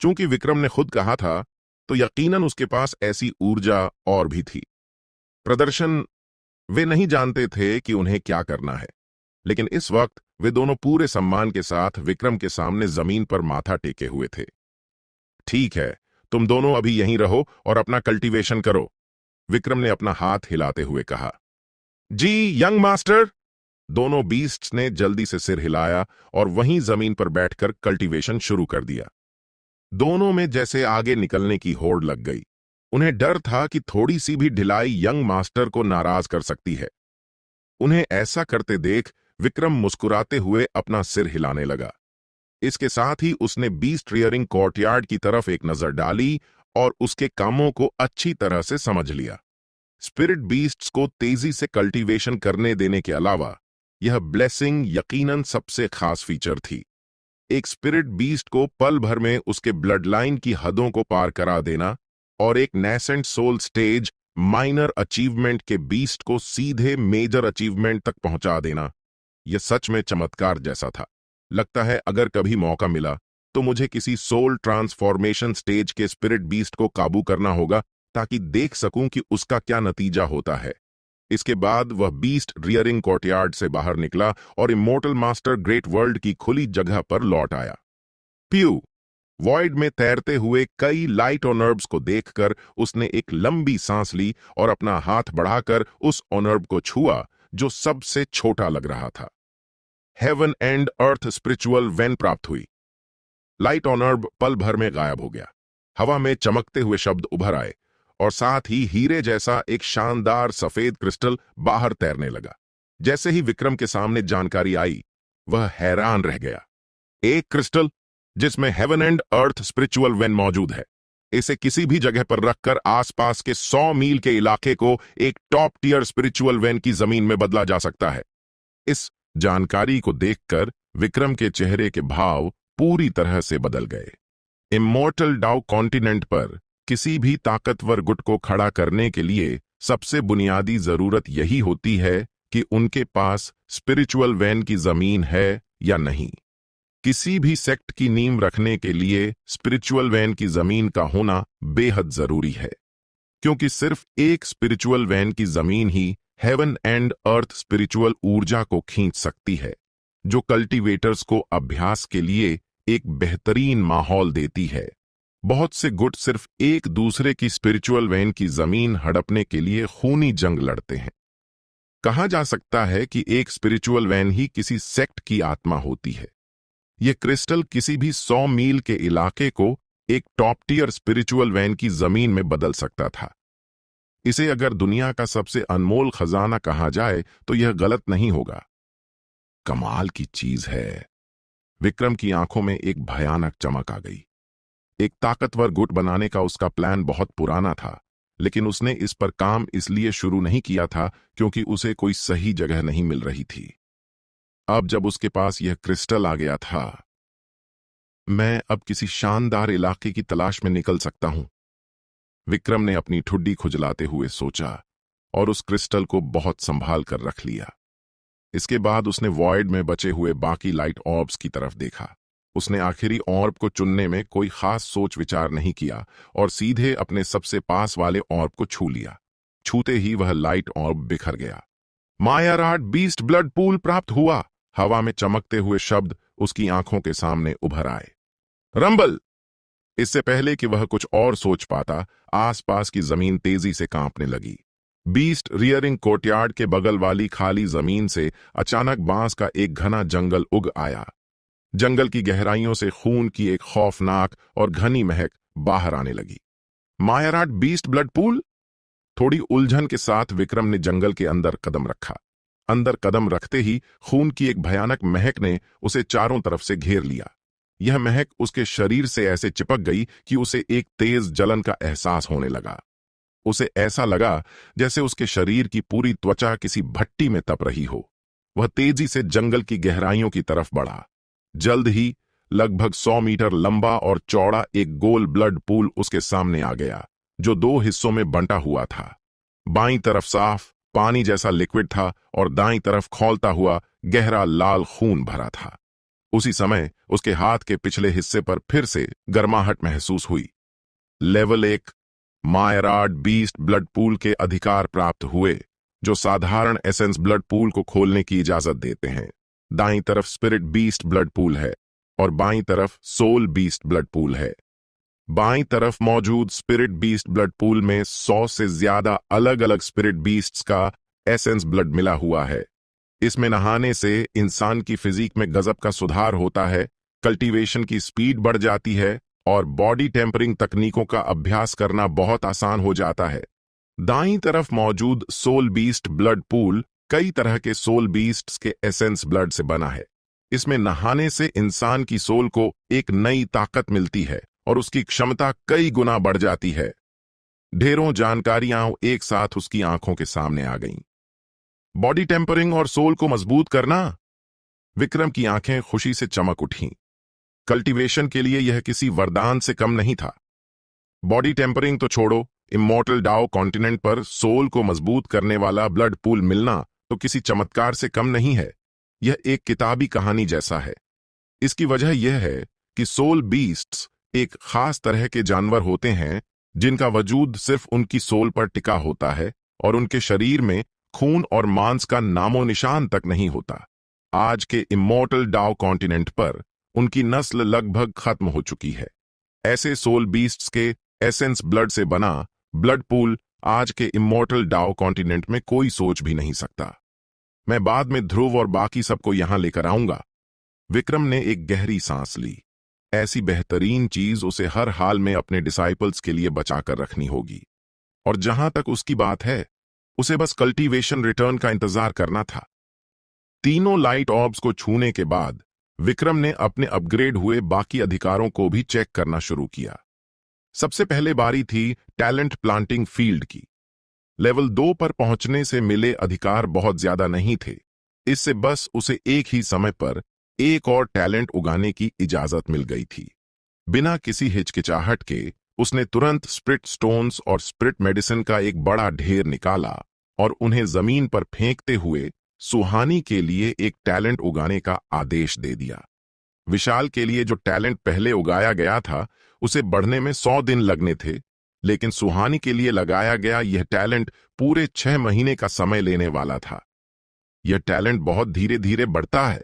चूंकि विक्रम ने खुद कहा था, तो यकीनन उसके पास ऐसी ऊर्जा और भी थी। प्रदर्शन वे नहीं जानते थे कि उन्हें क्या करना है, लेकिन इस वक्त वे दोनों पूरे सम्मान के साथ विक्रम के सामने जमीन पर माथा टेके हुए थे। ठीक है, तुम दोनों अभी यहीं रहो और अपना कल्टीवेशन करो, विक्रम ने अपना हाथ हिलाते हुए कहा। जी यंग मास्टर। दोनों बीस्ट्स ने जल्दी से सिर हिलाया और वहीं जमीन पर बैठकर कल्टीवेशन शुरू कर दिया। दोनों में जैसे आगे निकलने की होड़ लग गई। उन्हें डर था कि थोड़ी सी भी ढिलाई यंग मास्टर को नाराज कर सकती है। उन्हें ऐसा करते देख विक्रम मुस्कुराते हुए अपना सिर हिलाने लगा। इसके साथ ही उसने बीस्ट रियरिंग कोर्टयार्ड की तरफ एक नजर डाली और उसके कामों को अच्छी तरह से समझ लिया। स्पिरिट बीस्ट्स को तेजी से कल्टीवेशन करने देने के अलावा यह ब्लेसिंग यकीनन सबसे खास फीचर थी। एक स्पिरिट बीस्ट को पल भर में उसके ब्लड लाइन की हदों को पार करा देना और एक nascent soul stage minor achievement के बीस्ट को सीधे मेजर अचीवमेंट तक पहुंचा देना, यह सच में चमत्कार जैसा था। लगता है अगर कभी मौका मिला तो मुझे किसी सोल ट्रांसफॉर्मेशन स्टेज के स्पिरिट बीस्ट को काबू करना होगा, ताकि देख सकूं कि उसका क्या नतीजा होता है। इसके बाद वह बीस्ट रियरिंग कोर्टयार्ड से बाहर निकला और इमोर्टल मास्टर ग्रेट वर्ल्ड की खुली जगह पर लौट आया। प्यू वॉइड में तैरते हुए कई लाइट ऑनर्ब्स को देखकर उसने एक लंबी सांस ली और अपना हाथ बढ़ाकर उस ऑनर्ब को छुआ जो सबसे छोटा लग रहा था। Heaven and earth spiritual when प्राप्त हुई। लाइट ऑनर्ब पल भर में गायब हो गया। हवा में चमकते हुए शब्द उभर आए और साथ ही हीरे जैसा एक शानदार सफेद क्रिस्टल बाहर तैरने लगा। जैसे ही विक्रम के सामने जानकारी आई, वह हैरान रह गया। एक क्रिस्टल जिसमें heaven and earth spiritual when मौजूद है। इसे किसी भी जगह पर रखकर आसपास के 100 मील के इलाके को एक टॉप टियर स्पिरिचुअल वेन की जमीन में बदला जा सकता है। इस जानकारी को देखकर विक्रम के चेहरे के भाव पूरी तरह से बदल गए। इमोर्टल डाउ कॉन्टिनेंट पर किसी भी ताकतवर गुट को खड़ा करने के लिए सबसे बुनियादी जरूरत यही होती है कि उनके पास स्पिरिचुअल वेन की जमीन है या नहीं। किसी भी सेक्ट की नींव रखने के लिए स्पिरिचुअल वेन की जमीन का होना बेहद जरूरी है, क्योंकि सिर्फ एक स्पिरिचुअल वेन की जमीन ही हेवन एंड अर्थ स्पिरिचुअल ऊर्जा को खींच सकती है, जो कल्टीवेटर्स को अभ्यास के लिए एक बेहतरीन माहौल देती है। बहुत से गुट सिर्फ एक दूसरे की स्पिरिचुअल वेन की जमीन हड़पने के लिए खूनी जंग लड़ते हैं। कहा जा सकता है कि एक स्पिरिचुअल वेन ही किसी सेक्ट की आत्मा होती है। यह क्रिस्टल किसी भी 100 मील के इलाके को एक टॉप टियर स्पिरिचुअल वेन की जमीन में बदल सकता था। इसे अगर दुनिया का सबसे अनमोल खजाना कहा जाए तो यह गलत नहीं होगा। कमाल की चीज है। विक्रम की आंखों में एक भयानक चमक आ गई। एक ताकतवर गुट बनाने का उसका प्लान बहुत पुराना था, लेकिन उसने इस पर काम इसलिए शुरू नहीं किया था क्योंकि उसे कोई सही जगह नहीं मिल रही थी। अब जब उसके पास यह क्रिस्टल आ गया था, मैं अब किसी शानदार इलाके की तलाश में निकल सकता हूं, विक्रम ने अपनी ठुड्डी खुजलाते हुए सोचा और उस क्रिस्टल को बहुत संभाल कर रख लिया। इसके बाद उसने वॉइड में बचे हुए बाकी लाइट ऑर्ब्स की तरफ देखा। उसने आखिरी ऑर्ब को चुनने में कोई खास सोच विचार नहीं किया और सीधे अपने सबसे पास वाले ऑर्ब को छू लिया। छूते ही वह लाइट ऑर्ब बिखर गया। मायाराट बीस्ट ब्लड पूल प्राप्त हुआ। हवा में चमकते हुए शब्द उसकी आंखों के सामने उभर आए। रंबल। इससे पहले कि वह कुछ और सोच पाता, आसपास की जमीन तेजी से कांपने लगी। बीस्ट रियरिंग कोर्टयार्ड के बगल वाली खाली जमीन से अचानक बांस का एक घना जंगल उग आया। जंगल की गहराइयों से खून की एक खौफनाक और घनी महक बाहर आने लगी। मायाराट बीस्ट ब्लड पूल। थोड़ी उलझन के साथ विक्रम ने जंगल के अंदर कदम रखा। अंदर कदम रखते ही खून की एक भयानक महक ने उसे चारों तरफ से घेर लिया। यह महक उसके शरीर से ऐसे चिपक गई कि उसे एक तेज जलन का एहसास होने लगा। उसे ऐसा लगा जैसे उसके शरीर की पूरी त्वचा किसी भट्टी में तप रही हो। वह तेजी से जंगल की गहराइयों की तरफ बढ़ा। जल्द ही लगभग 100 मीटर लंबा और चौड़ा एक गोल ब्लड पूल उसके सामने आ गया, जो 2 हिस्सों में बंटा हुआ था। बाईं तरफ साफ पानी जैसा लिक्विड था और दाईं तरफ खौलता हुआ गहरा लाल खून भरा था। उसी समय उसके हाथ के पिछले हिस्से पर फिर से गर्माहट महसूस हुई। लेवल 1 मायराड बीस्ट ब्लड पूल के अधिकार प्राप्त हुए, जो साधारण एसेंस ब्लड पूल को खोलने की इजाजत देते हैं। दाईं तरफ स्पिरिट बीस्ट ब्लड पूल है और बाईं तरफ सोल बीस्ट ब्लड पूल है। बाईं तरफ मौजूद स्पिरिट बीस्ट ब्लड पूल में 100 से ज्यादा अलग अलग स्पिरिट बीस्ट्स का एसेंस ब्लड मिला हुआ है। इसमें नहाने से इंसान की फिजिक में गजब का सुधार होता है, कल्टीवेशन की स्पीड बढ़ जाती है और बॉडी टेम्परिंग तकनीकों का अभ्यास करना बहुत आसान हो जाता है। दाईं तरफ मौजूद सोल बीस्ट ब्लड पूल कई तरह के सोल बीस्ट्स के एसेंस ब्लड से बना है। इसमें नहाने से इंसान की सोल को एक नई ताकत मिलती है और उसकी क्षमता कई गुना बढ़ जाती है। ढेरों जानकारियां एक साथ उसकी आंखों के सामने आ गईं। बॉडी टेम्परिंग और सोल को मजबूत करना। विक्रम की आंखें खुशी से चमक उठीं। कल्टीवेशन के लिए यह किसी वरदान से कम नहीं था। बॉडी टेम्परिंग तो छोड़ो, इमॉर्टल डाओ कॉन्टिनेंट पर सोल को मजबूत करने वाला ब्लड पूल मिलना तो किसी चमत्कार से कम नहीं है। यह एक किताबी कहानी जैसा है। इसकी वजह यह है कि सोल बीस्ट्स एक खास तरह के जानवर होते हैं जिनका वजूद सिर्फ उनकी सोल पर टिका होता है और उनके शरीर में खून और मांस का नामो निशान तक नहीं होता। आज के इमॉर्टल डाओ कॉन्टिनेंट पर उनकी नस्ल लगभग खत्म हो चुकी है। ऐसे सोल बीस्ट्स के एसेंस ब्लड से बना ब्लड पूल आज के इमॉर्टल डाओ कॉन्टिनेंट में कोई सोच भी नहीं सकता। मैं बाद में ध्रुव और बाकी सबको यहां लेकर आऊंगा। विक्रम ने एक गहरी सांस ली। ऐसी बेहतरीन चीज उसे हर हाल में अपने डिसाइपल्स के लिए बचाकर रखनी होगी। और जहां तक उसकी बात है, उसे बस कल्टीवेशन रिटर्न का इंतजार करना था। तीनों लाइट ऑर्ब्स को छूने के बाद विक्रम ने अपने अपग्रेड हुए बाकी अधिकारों को भी चेक करना शुरू किया। सबसे पहले बारी थी टैलेंट प्लांटिंग फील्ड की। लेवल 2 पर पहुंचने से मिले अधिकार बहुत ज्यादा नहीं थे। इससे बस उसे एक ही समय पर एक और टैलेंट उगाने की इजाजत मिल गई थी। बिना किसी हिचकिचाहट के उसने तुरंत स्पिरिट स्टोन्स और स्पिरिट मेडिसिन का एक बड़ा ढेर निकाला और उन्हें जमीन पर फेंकते हुए सुहानी के लिए एक टैलेंट उगाने का आदेश दे दिया। विशाल के लिए जो टैलेंट पहले उगाया गया था उसे बढ़ने में 100 दिन लगने थे, लेकिन सुहानी के लिए लगाया गया यह टैलेंट पूरे 6 महीने का समय लेने वाला था। यह टैलेंट बहुत धीरे धीरे बढ़ता है।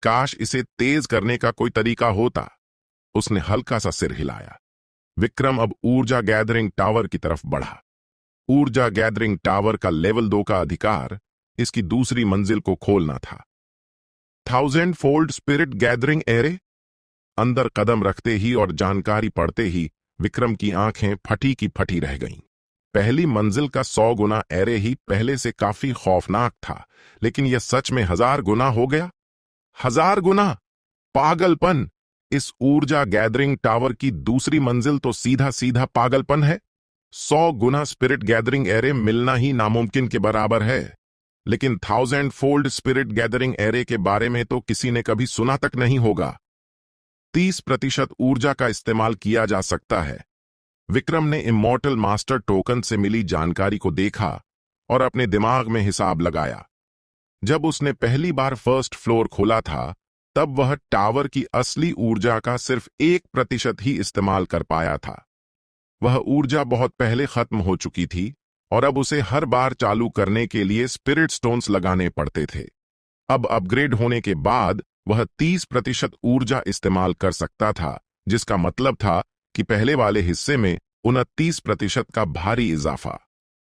काश इसे तेज करने का कोई तरीका होता। उसने हल्का सा सिर हिलाया। विक्रम अब ऊर्जा गैदरिंग टावर की तरफ बढ़ा। ऊर्जा गैदरिंग टावर का लेवल 2 का अधिकार इसकी दूसरी मंजिल को खोलना था। 1000 फोल्ड स्पिरिट गैदरिंग एरे। अंदर कदम रखते ही और जानकारी पढ़ते ही विक्रम की आंखें फटी की फटी रह गईं। पहली मंजिल का 100 गुना एरे ही पहले से काफी खौफनाक था, लेकिन यह सच में 1000 गुना हो गया। 1000 गुना! पागलपन! इस ऊर्जा गैदरिंग टावर की दूसरी मंजिल तो सीधा सीधा पागलपन है। 100 गुना स्पिरिट गैदरिंग एरे मिलना ही नामुमकिन के बराबर है। लेकिन 1000 फोल्ड स्पिरिट गैदरिंग एरे के बारे में तो किसी ने कभी सुना तक नहीं होगा। 30% ऊर्जा का इस्तेमाल किया जा सकता है। विक्रम ने इमॉर्टल मास्टर टोकन से मिली जानकारी को देखा और अपने दिमाग में हिसाब लगाया। जब उसने पहली बार फर्स्ट फ्लोर खोला था, तब वह टावर की असली ऊर्जा का सिर्फ 1% ही इस्तेमाल कर पाया था। वह ऊर्जा बहुत पहले खत्म हो चुकी थी और अब उसे हर बार चालू करने के लिए स्पिरिट स्टोन्स लगाने पड़ते थे। अब अपग्रेड होने के बाद वह 30% ऊर्जा इस्तेमाल कर सकता था, जिसका मतलब था कि पहले वाले हिस्से में 29% का भारी इजाफा।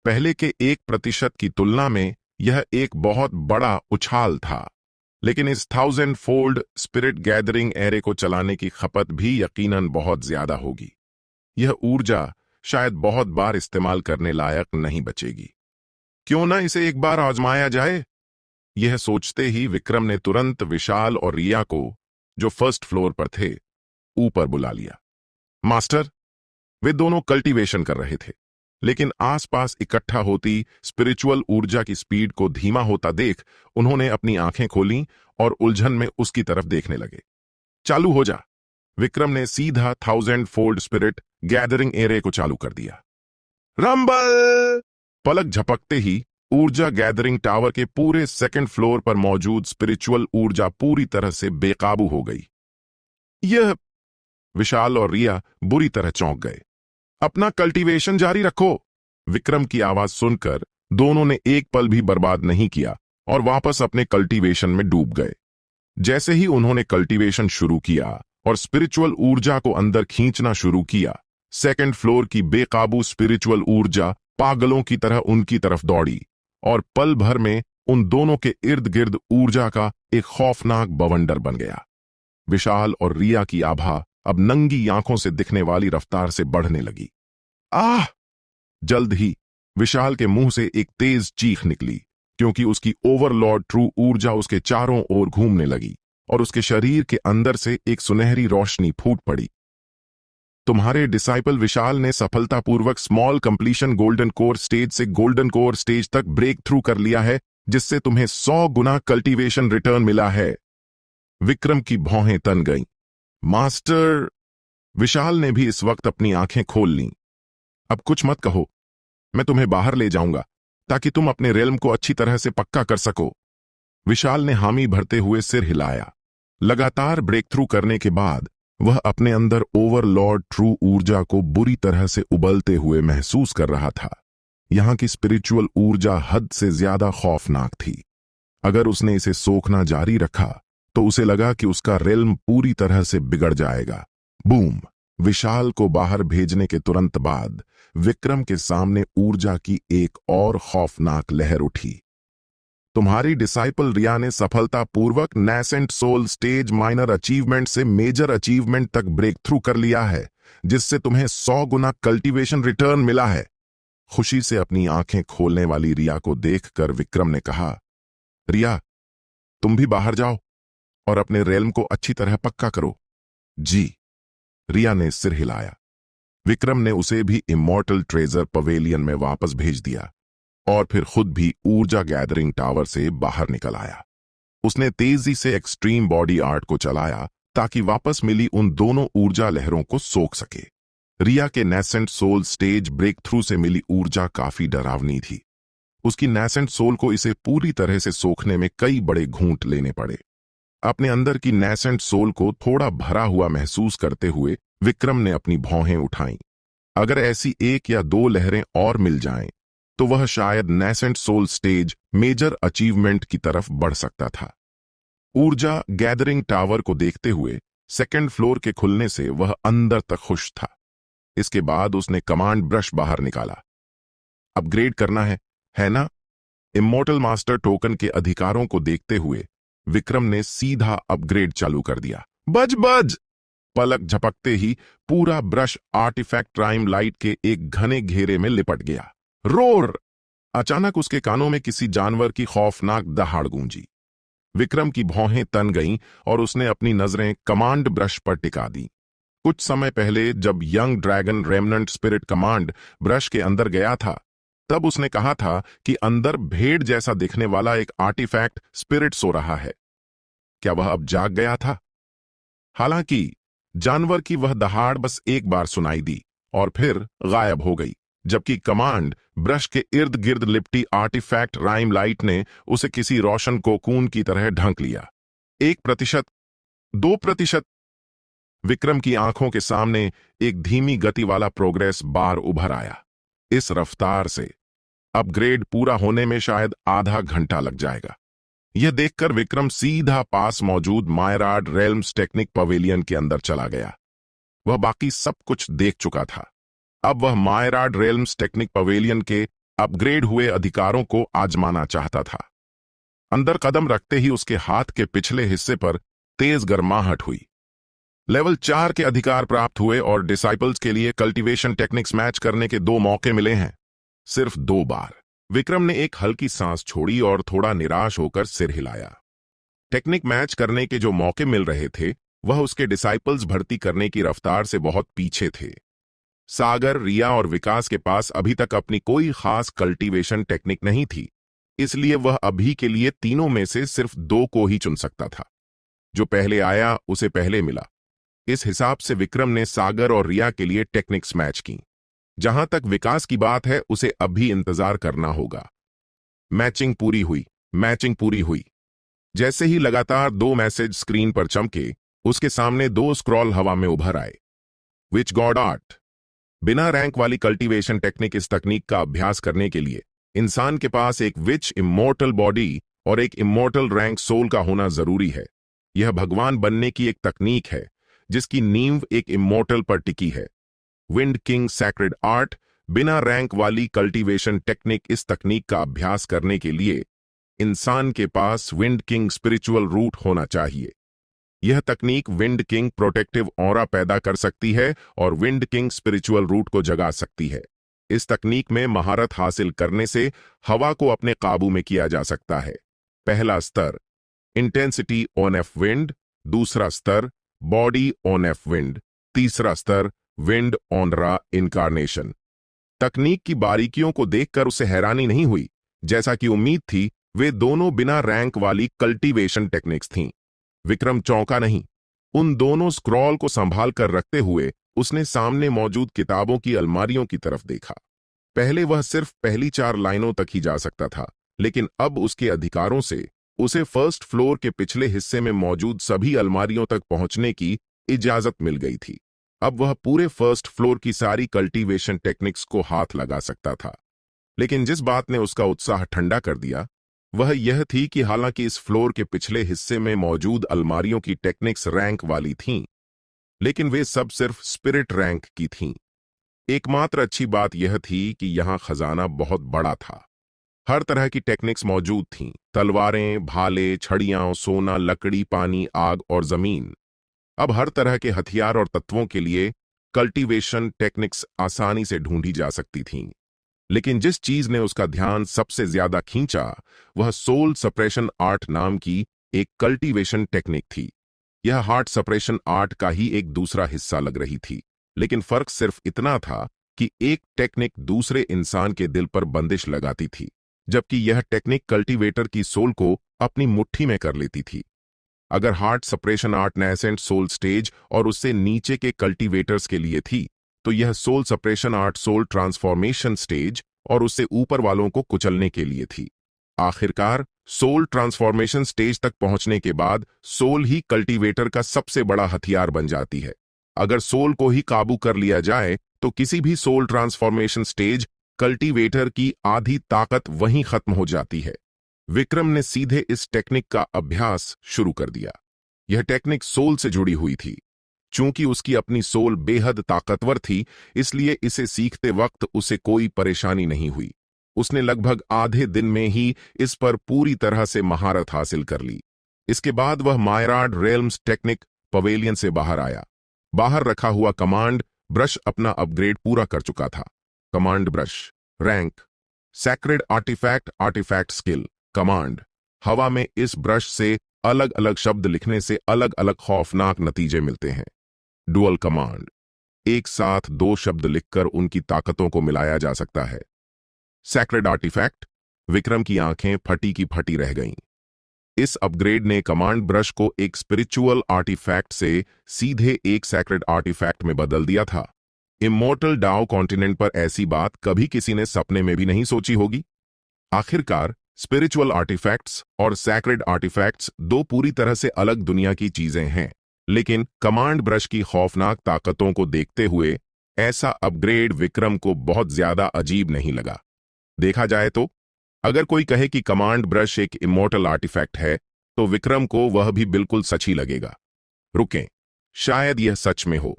पहले के 1% की तुलना में यह एक बहुत बड़ा उछाल था। लेकिन इस 1000 फोल्ड स्पिरिट गैदरिंग एरे को चलाने की खपत भी यकीनन बहुत ज्यादा होगी। यह ऊर्जा शायद बहुत बार इस्तेमाल करने लायक नहीं बचेगी। क्यों ना इसे एक बार आजमाया जाए? यह सोचते ही विक्रम ने तुरंत विशाल और रिया को, जो फर्स्ट फ्लोर पर थे, ऊपर बुला लिया। मास्टर, वे दोनों कल्टीवेशन कर रहे थे, लेकिन आसपास इकट्ठा होती स्पिरिचुअल ऊर्जा की स्पीड को धीमा होता देख उन्होंने अपनी आंखें खोलीं और उलझन में उसकी तरफ देखने लगे। चालू हो जा! विक्रम ने सीधा 1000 फोल्ड स्पिरिट गैदरिंग एरे को चालू कर दिया। रंबल! पलक झपकते ही ऊर्जा गैदरिंग टावर के पूरे सेकंड फ्लोर पर मौजूद स्पिरिचुअल ऊर्जा पूरी तरह से बेकाबू हो गई। यह विशाल और रिया बुरी तरह चौंक गए। अपना कल्टीवेशन जारी रखो। विक्रम की आवाज सुनकर दोनों ने एक पल भी बर्बाद नहीं किया और वापस अपने कल्टीवेशन में डूब गए। जैसे ही उन्होंने कल्टीवेशन शुरू किया और स्पिरिचुअल ऊर्जा को अंदर खींचना शुरू किया, सेकंड फ्लोर की बेकाबू स्पिरिचुअल ऊर्जा पागलों की तरह उनकी तरफ दौड़ी और पल भर में उन दोनों के इर्द गिर्द ऊर्जा का एक खौफनाक बवंडर बन गया। विशाल और रिया की आभा अब नंगी आंखों से दिखने वाली रफ्तार से बढ़ने लगी। आह! जल्द ही विशाल के मुंह से एक तेज चीख निकली, क्योंकि उसकी ओवरलॉर्ड ट्रू ऊर्जा उसके चारों ओर घूमने लगी और उसके शरीर के अंदर से एक सुनहरी रोशनी फूट पड़ी। तुम्हारे डिसाइपल विशाल ने सफलतापूर्वक small completion golden core stage से गोल्डन कोर स्टेज तक ब्रेक थ्रू कर लिया है, जिससे तुम्हें 100 गुना कल्टीवेशन रिटर्न मिला है। विक्रम की भौहें तन गईं। मास्टर! विशाल ने भी इस वक्त अपनी आंखें खोल लीं। अब कुछ मत कहो, मैं तुम्हें बाहर ले जाऊंगा ताकि तुम अपने रेल्म को अच्छी तरह से पक्का कर सको। विशाल ने हामी भरते हुए सिर हिलाया। लगातार ब्रेक थ्रू करने के बाद वह अपने अंदर ओवरलॉर्ड ट्रू ऊर्जा को बुरी तरह से उबलते हुए महसूस कर रहा था। यहां की स्पिरिचुअल ऊर्जा हद से ज्यादा खौफनाक थी। अगर उसने इसे सोखना जारी रखा तो उसे लगा कि उसका रेल्म पूरी तरह से बिगड़ जाएगा। बूम! विशाल को बाहर भेजने के तुरंत बाद विक्रम के सामने ऊर्जा की एक और खौफनाक लहर उठी। तुम्हारी डिसाइपल रिया ने सफलतापूर्वक नैसेंट सोल स्टेज माइनर अचीवमेंट से मेजर अचीवमेंट तक ब्रेक थ्रू कर लिया है, जिससे तुम्हें 100 गुना कल्टीवेशन रिटर्न मिला है। खुशी से अपनी आंखें खोलने वाली रिया को देखकर विक्रम ने कहा, रिया, तुम भी बाहर जाओ और अपने रेल्म को अच्छी तरह पक्का करो। जी। रिया ने सिर हिलाया। विक्रम ने उसे भी इमॉर्टल ट्रेजर पवेलियन में वापस भेज दिया और फिर खुद भी ऊर्जा गैदरिंग टावर से बाहर निकल आया। उसने तेजी से एक्सट्रीम बॉडी आर्ट को चलाया ताकि वापस मिली उन दोनों ऊर्जा लहरों को सोख सके। रिया के नैसेंट सोल स्टेज ब्रेक थ्रू से मिली ऊर्जा काफी डरावनी थी। उसकी नैसेंट सोल को इसे पूरी तरह से सोखने में कई बड़े घूंट लेने पड़े। अपने अंदर की नैसेंट सोल को थोड़ा भरा हुआ महसूस करते हुए विक्रम ने अपनी भौहें उठाईं। अगर ऐसी एक या दो लहरें और मिल जाएं, तो वह शायद नैसेंट सोल स्टेज मेजर अचीवमेंट की तरफ बढ़ सकता था। ऊर्जा गैदरिंग टावर को देखते हुए सेकंड फ्लोर के खुलने से वह अंदर तक खुश था। इसके बाद उसने कमांड ब्रश बाहर निकाला। अपग्रेड करना है ना? इमॉर्टल मास्टर टोकन के अधिकारों को देखते हुए विक्रम ने सीधा अपग्रेड चालू कर दिया। बज बज! पलक झपकते ही पूरा ब्रश आर्टिफैक्ट टाइम लाइट के एक घने घेरे में लिपट गया। रोर! अचानक उसके कानों में किसी जानवर की खौफनाक दहाड़ गूंजी। विक्रम की भौहें तन गईं और उसने अपनी नजरें कमांड ब्रश पर टिका दी। कुछ समय पहले जब young dragon remnant spirit command brush के अंदर गया था, तब उसने कहा था कि अंदर भेड़ जैसा दिखने वाला एक आर्टिफैक्ट स्पिरिट सो रहा है। क्या वह अब जाग गया था? हालांकि जानवर की वह दहाड़ बस एक बार सुनाई दी और फिर गायब हो गई, जबकि कमांड ब्रश के इर्द गिर्द लिपटी आर्टिफैक्ट राइम लाइट ने उसे किसी रोशन कोकून की तरह ढंक लिया। 1%, 2%। विक्रम की आंखों के सामने एक धीमी गति वाला प्रोग्रेस बार उभर आया। इस रफ्तार से अपग्रेड पूरा होने में शायद आधा घंटा लग जाएगा। यह देखकर विक्रम सीधा पास मौजूद मायराड रेल्म्स टेक्निक पवेलियन के अंदर चला गया। वह बाकी सब कुछ देख चुका था। अब वह मायराड रेल्म्स टेक्निक पवेलियन के अपग्रेड हुए अधिकारों को आजमाना चाहता था। अंदर कदम रखते ही उसके हाथ के पिछले हिस्से पर तेज गर्माहट हुई। लेवल 4 के अधिकार प्राप्त हुए और डिसाइपल्स के लिए कल्टीवेशन टेक्निक्स मैच करने के 2 मौके मिले हैं। सिर्फ 2 बार। विक्रम ने एक हल्की सांस छोड़ी और थोड़ा निराश होकर सिर हिलाया। टेक्निक मैच करने के जो मौके मिल रहे थे, वह उसके डिसाइपल्स भर्ती करने की रफ्तार से बहुत पीछे थे। सागर, रिया और विकास के पास अभी तक अपनी कोई खास कल्टीवेशन टेक्निक नहीं थी, इसलिए वह अभी के लिए तीनों में से सिर्फ 2 को ही चुन सकता था। जो पहले आया उसे पहले मिला। इस हिसाब से विक्रम ने सागर और रिया के लिए टेक्निक्स मैच की। जहां तक विकास की बात है, उसे अभी इंतजार करना होगा। मैचिंग पूरी हुई, मैचिंग पूरी हुई। जैसे ही लगातार 2 मैसेज स्क्रीन पर चमके, उसके सामने 2 स्क्रॉल हवा में उभर आए। Which God art. बिना रैंक वाली कल्टीवेशन टेक्निक। इस तकनीक का अभ्यास करने के लिए इंसान के पास एक विच इमोर्टल बॉडी और एक इमोर्टल रैंक सोल का होना जरूरी है। यह भगवान बनने की एक तकनीक है जिसकी नींव एक इमोर्टल पर टिकी है। Wind king sacred art. बिना रैंक वाली कल्टीवेशन टेक्निक। इस तकनीक का अभ्यास करने के लिए इंसान के पास विंड किंग स्पिरिचुअल रूट होना चाहिए। यह तकनीक विंड किंग प्रोटेक्टिव ऑरा पैदा कर सकती है और विंड किंग स्पिरिचुअल रूट को जगा सकती है। इस तकनीक में महारत हासिल करने से हवा को अपने काबू में किया जा सकता है। पहला स्तर इंटेंसिटी ऑन एफ विंड, दूसरा स्तर बॉडी ऑन एफ विंड, तीसरा स्तर विंड ऑन रा इनकारनेशन। तकनीक की बारीकियों को देखकर उसे हैरानी नहीं हुई। जैसा कि उम्मीद थी, वे दोनों बिना रैंक वाली कल्टीवेशन टेक्निक्स थीं। विक्रम चौंका नहीं। उन दोनों स्क्रॉल को संभाल कर रखते हुए उसने सामने मौजूद किताबों की अलमारियों की तरफ देखा। पहले वह सिर्फ पहली 4 लाइनों तक ही जा सकता था, लेकिन अब उसके अधिकारों से उसे फर्स्ट फ्लोर के पिछले हिस्से में मौजूद सभी अलमारियों तक पहुंचने की इजाजत मिल गई थी। अब वह पूरे फर्स्ट फ्लोर की सारी कल्टीवेशन टेक्निक्स को हाथ लगा सकता था। लेकिन जिस बात ने उसका उत्साह ठंडा कर दिया वह यह थी कि हालांकि इस फ्लोर के पिछले हिस्से में मौजूद अलमारियों की टेक्निक्स रैंक वाली थीं, लेकिन वे सब सिर्फ स्पिरिट रैंक की थीं। एकमात्र अच्छी बात यह थी कि यहां खजाना बहुत बड़ा था। हर तरह की टेक्निक्स मौजूद थीं, तलवारें, भाले, छड़ियां, सोना, लकड़ी, पानी, आग और जमीन। अब हर तरह के हथियार और तत्वों के लिए कल्टीवेशन टेक्निक्स आसानी से ढूंढी जा सकती थीं। लेकिन जिस चीज ने उसका ध्यान सबसे ज्यादा खींचा वह सोल सप्रेशन आर्ट नाम की एक कल्टीवेशन टेक्निक थी। यह हार्ट सप्रेशन आर्ट का ही एक दूसरा हिस्सा लग रही थी, लेकिन फर्क सिर्फ इतना था कि एक टेक्निक दूसरे इंसान के दिल पर बंदिश लगाती थी, जबकि यह टेक्निक कल्टीवेटर की सोल को अपनी मुट्ठी में कर लेती थी। अगर heart suppression art nascent soul stage और उससे नीचे के कल्टीवेटर्स के लिए थी, तो यह soul suppression art soul transformation stage और उससे ऊपर वालों को कुचलने के लिए थी। आखिरकार सोल ट्रांसफॉर्मेशन स्टेज तक पहुंचने के बाद सोल ही कल्टीवेटर का सबसे बड़ा हथियार बन जाती है। अगर सोल को ही काबू कर लिया जाए तो किसी भी सोल ट्रांसफॉर्मेशन स्टेज कल्टीवेटर की आधी ताकत वहीं खत्म हो जाती है। विक्रम ने सीधे इस टेक्निक का अभ्यास शुरू कर दिया। यह टेक्निक सोल से जुड़ी हुई थी। चूंकि उसकी अपनी सोल बेहद ताकतवर थी, इसलिए इसे सीखते वक्त उसे कोई परेशानी नहीं हुई। उसने लगभग आधे दिन में ही इस पर पूरी तरह से महारत हासिल कर ली। इसके बाद वह मायराड रेल्म्स टेक्निक पवेलियन से बाहर आया। बाहर रखा हुआ कमांड ब्रश अपना अपग्रेड पूरा कर चुका था। Command brush rank sacred artefact skill command. हवा में इस ब्रश से अलग अलग शब्द लिखने से अलग अलग खौफनाक नतीजे मिलते हैं। डुअल कमांड एक साथ 2 शब्द लिखकर उनकी ताकतों को मिलाया जा सकता है। सैक्रेड आर्टिफैक्ट विक्रम की आंखें फटी की फटी रह गईं। इस अपग्रेड ने कमांड ब्रश को एक स्पिरिचुअल आर्टिफैक्ट से सीधे एक सैक्रेड आर्टिफैक्ट में बदल दिया था। इमोर्टल डाओ कॉन्टिनेंट पर ऐसी बात कभी किसी ने सपने में भी नहीं सोची होगी। आखिरकार स्पिरिचुअल आर्टिफैक्ट्स और सैक्रेड आर्टिफैक्ट्स 2 पूरी तरह से अलग दुनिया की चीजें हैं, लेकिन कमांड ब्रश की खौफनाक ताकतों को देखते हुए ऐसा अपग्रेड विक्रम को बहुत ज्यादा अजीब नहीं लगा। देखा जाए तो अगर कोई कहे कि कमांड ब्रश एक इमोर्टल आर्टिफैक्ट है तो विक्रम को वह भी बिल्कुल सच ही लगेगा। रुकें, शायद यह सच में हो।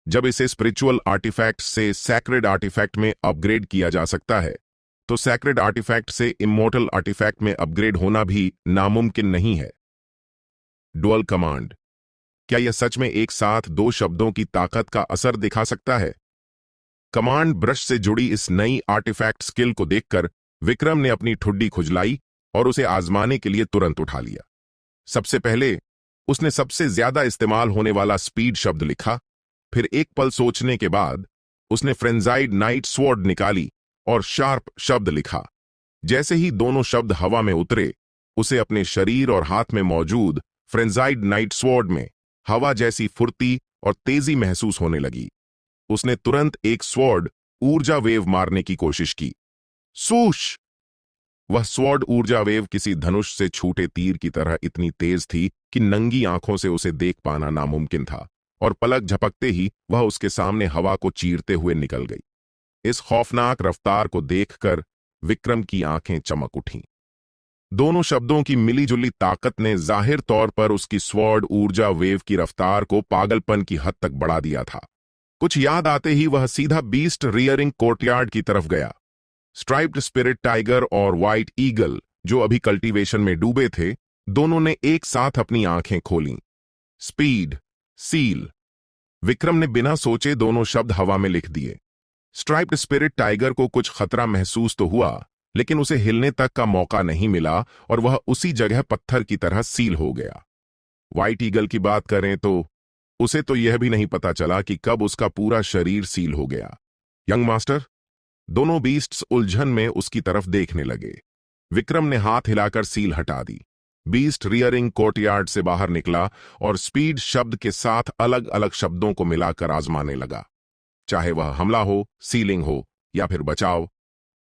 जब इसे स्पिरिचुअल आर्टिफैक्ट से सैक्रेड आर्टिफैक्ट में अपग्रेड किया जा सकता है, तो सैक्रेड आर्टिफैक्ट से इमोर्टल आर्टिफैक्ट में अपग्रेड होना भी नामुमकिन नहीं है। डुअल कमांड क्या यह सच में एक साथ 2 शब्दों की ताकत का असर दिखा सकता है? कमांड ब्रश से जुड़ी इस नई आर्टिफैक्ट स्किल को देखकर विक्रम ने अपनी ठुड्डी खुजलाई और उसे आजमाने के लिए तुरंत उठा लिया। सबसे पहले उसने सबसे ज्यादा इस्तेमाल होने वाला स्पीड शब्द लिखा। फिर एक पल सोचने के बाद उसने फ्रेंजाइड नाइट स्वॉर्ड निकाली और शार्प शब्द लिखा। जैसे ही दोनों शब्द हवा में उतरे, उसे अपने शरीर और हाथ में मौजूद फ्रेंजाइड नाइट स्वॉर्ड में हवा जैसी फुर्ती और तेजी महसूस होने लगी। उसने तुरंत एक स्वॉर्ड ऊर्जा वेव मारने की कोशिश की। सूश! वह स्वॉर्ड ऊर्जा वेव किसी धनुष से छूटे तीर की तरह इतनी तेज थी कि नंगी आंखों से उसे देख पाना नामुमकिन था, और पलक झपकते ही वह उसके सामने हवा को चीरते हुए निकल गई। इस खौफनाक रफ्तार को देखकर विक्रम की आंखें चमक उठीं। दोनों शब्दों की मिलीजुली ताकत ने जाहिर तौर पर उसकी स्वॉर्ड ऊर्जा वेव की रफ्तार को पागलपन की हद तक बढ़ा दिया था। कुछ याद आते ही वह सीधा बीस्ट रियरिंग कोर्टयार्ड की तरफ गया। स्ट्राइप्ड स्पिरिट टाइगर और व्हाइट ईगल, जो अभी कल्टीवेशन में डूबे थे, दोनों ने एक साथ अपनी आंखें खोलीं। Speed, seal. विक्रम ने बिना सोचे दोनों शब्द हवा में लिख दिए। स्ट्राइप्ड स्पिरिट टाइगर को कुछ खतरा महसूस तो हुआ, लेकिन उसे हिलने तक का मौका नहीं मिला और वह उसी जगह पत्थर की तरह सील हो गया। व्हाइट ईगल की बात करें तो उसे तो यह भी नहीं पता चला कि कब उसका पूरा शरीर सील हो गया। Young master. दोनों बीस्ट्स उलझन में उसकी तरफ देखने लगे। विक्रम ने हाथ हिलाकर सील हटा दी। बीस्ट रियरिंग कोर्टयार्ड से बाहर निकला और स्पीड शब्द के साथ अलग अलग शब्दों को मिलाकर आजमाने लगा। चाहे वह हमला हो, सीलिंग हो या फिर बचाव,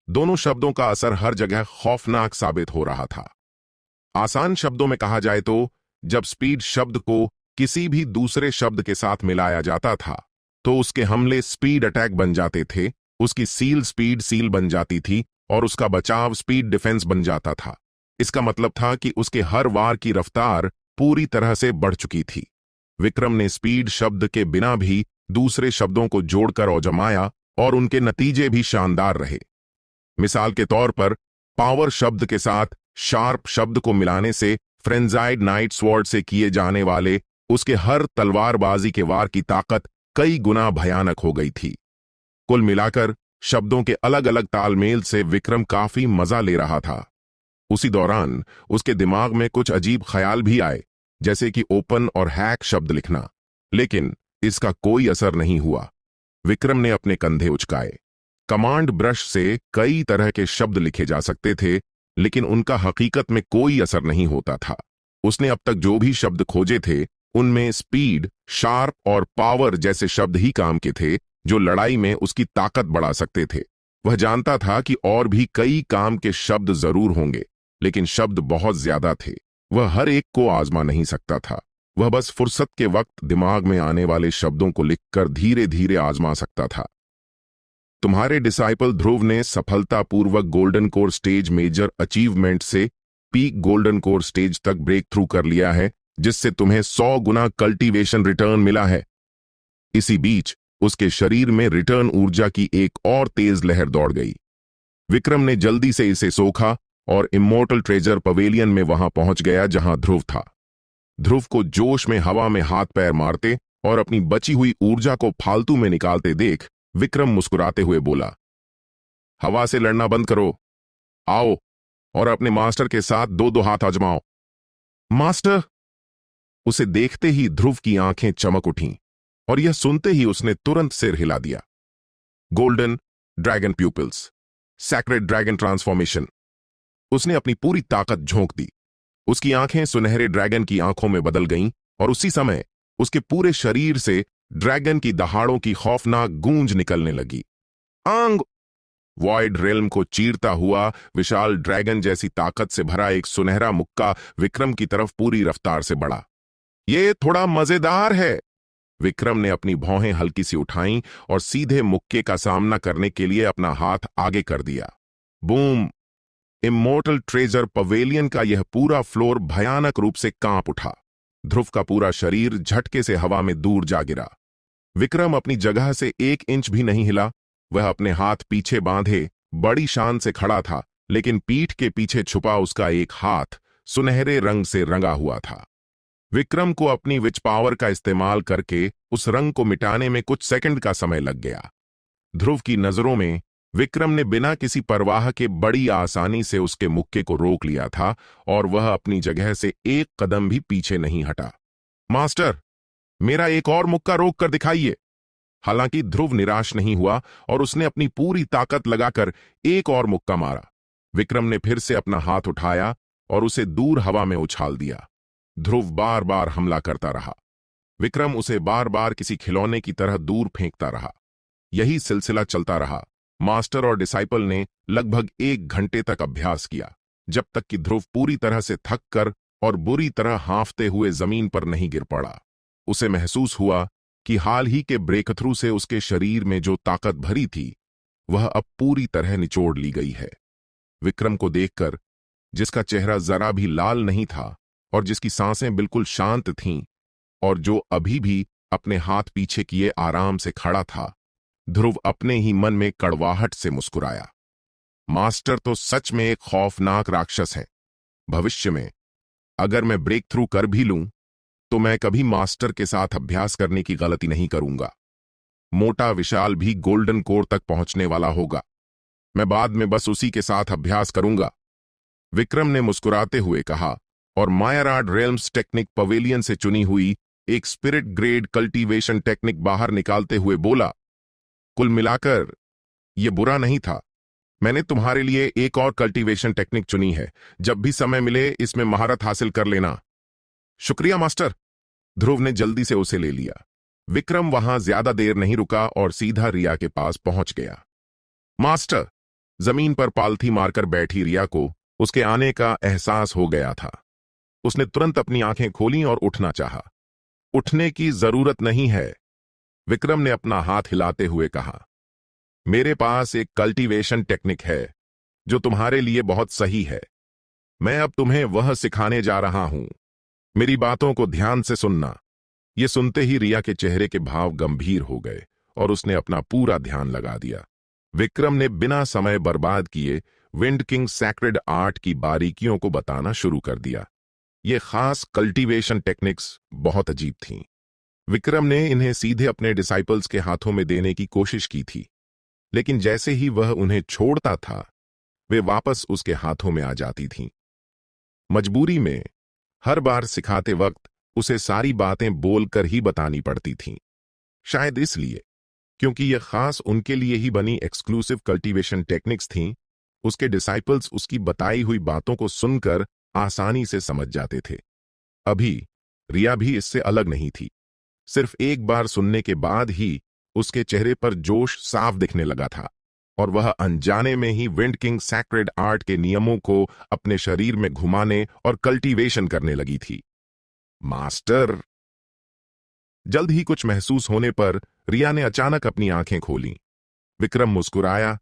दोनों शब्दों का असर हर जगह खौफनाक साबित हो रहा था। आसान शब्दों में कहा जाए तो जब स्पीड शब्द को किसी भी दूसरे शब्द के साथ मिलाया जाता था तो उसके हमले स्पीड अटैक बन जाते थे, उसकी सील स्पीड सील बन जाती थी और उसका बचाव स्पीड डिफेंस बन जाता था। इसका मतलब था कि उसके हर वार की रफ्तार पूरी तरह से बढ़ चुकी थी। विक्रम ने स्पीड शब्द के बिना भी दूसरे शब्दों को जोड़कर औजमाया और उनके नतीजे भी शानदार रहे। मिसाल के तौर पर पावर शब्द के साथ शार्प शब्द को मिलाने से फ्रेंजाइड नाइट स्वॉर्ड से किए जाने वाले उसके हर तलवारबाजी के वार की ताकत कई गुना भयानक हो गई थी। कुल मिलाकर शब्दों के अलग अलग तालमेल से विक्रम काफी मजा ले रहा था। उसी दौरान उसके दिमाग में कुछ अजीब ख्याल भी आए, जैसे कि ओपन और हैक शब्द लिखना, लेकिन इसका कोई असर नहीं हुआ। विक्रम ने अपने कंधे उचकाए। कमांड ब्रश से कई तरह के शब्द लिखे जा सकते थे, लेकिन उनका हकीकत में कोई असर नहीं होता था। उसने अब तक जो भी शब्द खोजे थे उनमें स्पीड, शार्प और पावर जैसे शब्द ही काम के थे, जो लड़ाई में उसकी ताकत बढ़ा सकते थे। वह जानता था कि और भी कई काम के शब्द जरूर होंगे, लेकिन शब्द बहुत ज्यादा थे। वह हर एक को आजमा नहीं सकता था। वह बस फुर्सत के वक्त दिमाग में आने वाले शब्दों को लिखकर धीरे धीरे आजमा सकता था। तुम्हारे डिसाइपल ध्रुव ने सफलतापूर्वक golden core stage major achievement से पीक गोल्डन कोर स्टेज तक ब्रेक थ्रू कर लिया है, जिससे तुम्हें 100 गुना कल्टीवेशन रिटर्न मिला है। इसी बीच उसके शरीर में रिटर्न ऊर्जा की एक और तेज लहर दौड़ गई। विक्रम ने जल्दी से इसे सोखा और इमोर्टल ट्रेजर पवेलियन में वहां पहुंच गया जहां ध्रुव था। ध्रुव को जोश में हवा में हाथ पैर मारते और अपनी बची हुई ऊर्जा को फालतू में निकालते देख विक्रम मुस्कुराते हुए बोला, हवा से लड़ना बंद करो, आओ और अपने मास्टर के साथ दो दो हाथ आजमाओ। मास्टर। उसे देखते ही ध्रुव की आंखें चमक उठीं और यह सुनते ही उसने तुरंत सिर हिला दिया। Golden dragon pupils, sacred dragon transformation. उसने अपनी पूरी ताकत झोंक दी। उसकी आंखें सुनहरे ड्रैगन की आंखों में बदल गईं और उसी समय उसके पूरे शरीर से ड्रैगन की दहाड़ों की खौफनाक गूंज निकलने लगी। आंग। वॉइड रेल्म को चीरता हुआ विशाल ड्रैगन जैसी ताकत से भरा एक सुनहरा मुक्का विक्रम की तरफ पूरी रफ्तार से बढ़ा। ये थोड़ा मजेदार है। विक्रम ने अपनी भौहें हल्की सी उठाईं और सीधे मुक्के का सामना करने के लिए अपना हाथ आगे कर दिया। बूम। इमोर्टल ट्रेजर पवेलियन का यह पूरा फ्लोर भयानक रूप से कांप उठा। ध्रुव का पूरा शरीर झटके से हवा में दूर जा गिरा। विक्रम अपनी जगह से 1 इंच भी नहीं हिला। वह अपने हाथ पीछे बांधे बड़ी शान से खड़ा था, लेकिन पीठ के पीछे छुपा उसका एक हाथ सुनहरे रंग से रंगा हुआ था। विक्रम को अपनी विच पावर का इस्तेमाल करके उस रंग को मिटाने में कुछ सेकंड का समय लग गया। ध्रुव की नजरों में विक्रम ने बिना किसी परवाह के बड़ी आसानी से उसके मुक्के को रोक लिया था और वह अपनी जगह से 1 कदम भी पीछे नहीं हटा। मास्टर, मेरा एक और मुक्का रोक कर दिखाइए। हालांकि ध्रुव निराश नहीं हुआ और उसने अपनी पूरी ताकत लगाकर एक और मुक्का मारा। विक्रम ने फिर से अपना हाथ उठाया और उसे दूर हवा में उछाल दिया। ध्रुव बार बार हमला करता रहा। विक्रम उसे बार बार किसी खिलौने की तरह दूर फेंकता रहा। यही सिलसिला चलता रहा। मास्टर और डिसाइपल ने लगभग 1 घंटे तक अभ्यास किया। जब तक कि ध्रुव पूरी तरह से थक कर और बुरी तरह हांफते हुए जमीन पर नहीं गिर पड़ा। उसे महसूस हुआ कि हाल ही के ब्रेक थ्रू से उसके शरीर में जो ताकत भरी थी वह अब पूरी तरह निचोड़ ली गई है। विक्रम को देखकर, जिसका चेहरा जरा भी लाल नहीं था और जिसकी सांसें बिल्कुल शांत थीं और जो अभी भी अपने हाथ पीछे किए आराम से खड़ा था, ध्रुव अपने ही मन में कड़वाहट से मुस्कुराया। मास्टर तो सच में एक खौफनाक राक्षस है। भविष्य में अगर मैं ब्रेक थ्रू कर भी लूं तो मैं कभी मास्टर के साथ अभ्यास करने की गलती नहीं करूंगा। मोटा विशाल भी गोल्डन कोर तक पहुंचने वाला होगा, मैं बाद में बस उसी के साथ अभ्यास करूंगा, विक्रम ने मुस्कुराते हुए कहा और मायराड रेल्म्स टेक्निक पवेलियन से चुनी हुई एक स्पिरिट ग्रेड कल्टीवेशन टेक्निक बाहर निकालते हुए बोला, कुल मिलाकर यह बुरा नहीं था। मैंने तुम्हारे लिए एक और कल्टीवेशन टेक्निक चुनी है, जब भी समय मिले इसमें महारत हासिल कर लेना। शुक्रिया मास्टर, ध्रुव ने जल्दी से उसे ले लिया। विक्रम वहां ज्यादा देर नहीं रुका और सीधा रिया के पास पहुंच गया। मास्टर, जमीन पर पालथी मारकर बैठी रिया को उसके आने का एहसास हो गया था। उसने तुरंत अपनी आंखें खोलीं और उठना चाहा। उठने की जरूरत नहीं है, विक्रम ने अपना हाथ हिलाते हुए कहा। मेरे पास एक कल्टीवेशन टेक्निक है जो तुम्हारे लिए बहुत सही है। मैं अब तुम्हें वह सिखाने जा रहा हूं। मेरी बातों को ध्यान से सुनना। ये सुनते ही रिया के चेहरे के भाव गंभीर हो गए और उसने अपना पूरा ध्यान लगा दिया। विक्रम ने बिना समय बर्बाद किए विंड किंग सैक्रेड आर्ट की बारीकियों को बताना शुरू कर दिया। ये खास कल्टीवेशन टेक्निक्स बहुत अजीब थीं। विक्रम ने इन्हें सीधे अपने डिसाइपल्स के हाथों में देने की कोशिश की थी, लेकिन जैसे ही वह उन्हें छोड़ता था वे वापस उसके हाथों में आ जाती थीं। मजबूरी में हर बार सिखाते वक्त उसे सारी बातें बोलकर ही बतानी पड़ती थीं। शायद इसलिए, क्योंकि यह खास उनके लिए ही बनी एक्सक्लूसिव कल्टीवेशन टेक्निक्स थीं, उसके डिसाइपल्स उसकी बताई हुई बातों को सुनकर आसानी से समझ जाते थे। अभी रिया भी इससे अलग नहीं थी। सिर्फ एक बार सुनने के बाद ही उसके चेहरे पर जोश साफ दिखने लगा था और वह अनजाने में ही विंड किंग सैक्रेड आर्ट के नियमों को अपने शरीर में घुमाने और कल्टीवेशन करने लगी थी। मास्टर, जल्द ही कुछ महसूस होने पर रिया ने अचानक अपनी आंखें खोलीं। विक्रम मुस्कुराया,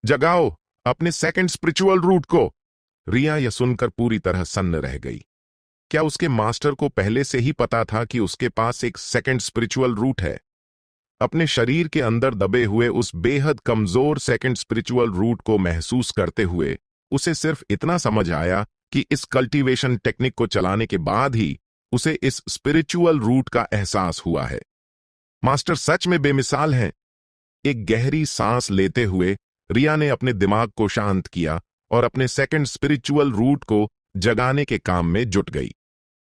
जगाओ अपने सेकंड स्पिरिचुअल रूट को। रिया यह सुनकर पूरी तरह सन्न रह गई। क्या उसके मास्टर को पहले से ही पता था कि उसके पास एक सेकंड स्पिरिचुअल रूट है? अपने शरीर के अंदर दबे हुए उस बेहद कमजोर सेकंड स्पिरिचुअल रूट को महसूस करते हुए उसे सिर्फ इतना समझ आया कि इस कल्टीवेशन टेक्निक को चलाने के बाद ही उसे इस स्पिरिचुअल रूट का एहसास हुआ है। मास्टर सच में बेमिसाल हैं। एक गहरी सांस लेते हुए रिया ने अपने दिमाग को शांत किया और अपने सेकंड स्पिरिचुअल रूट को जगाने के काम में जुट गई।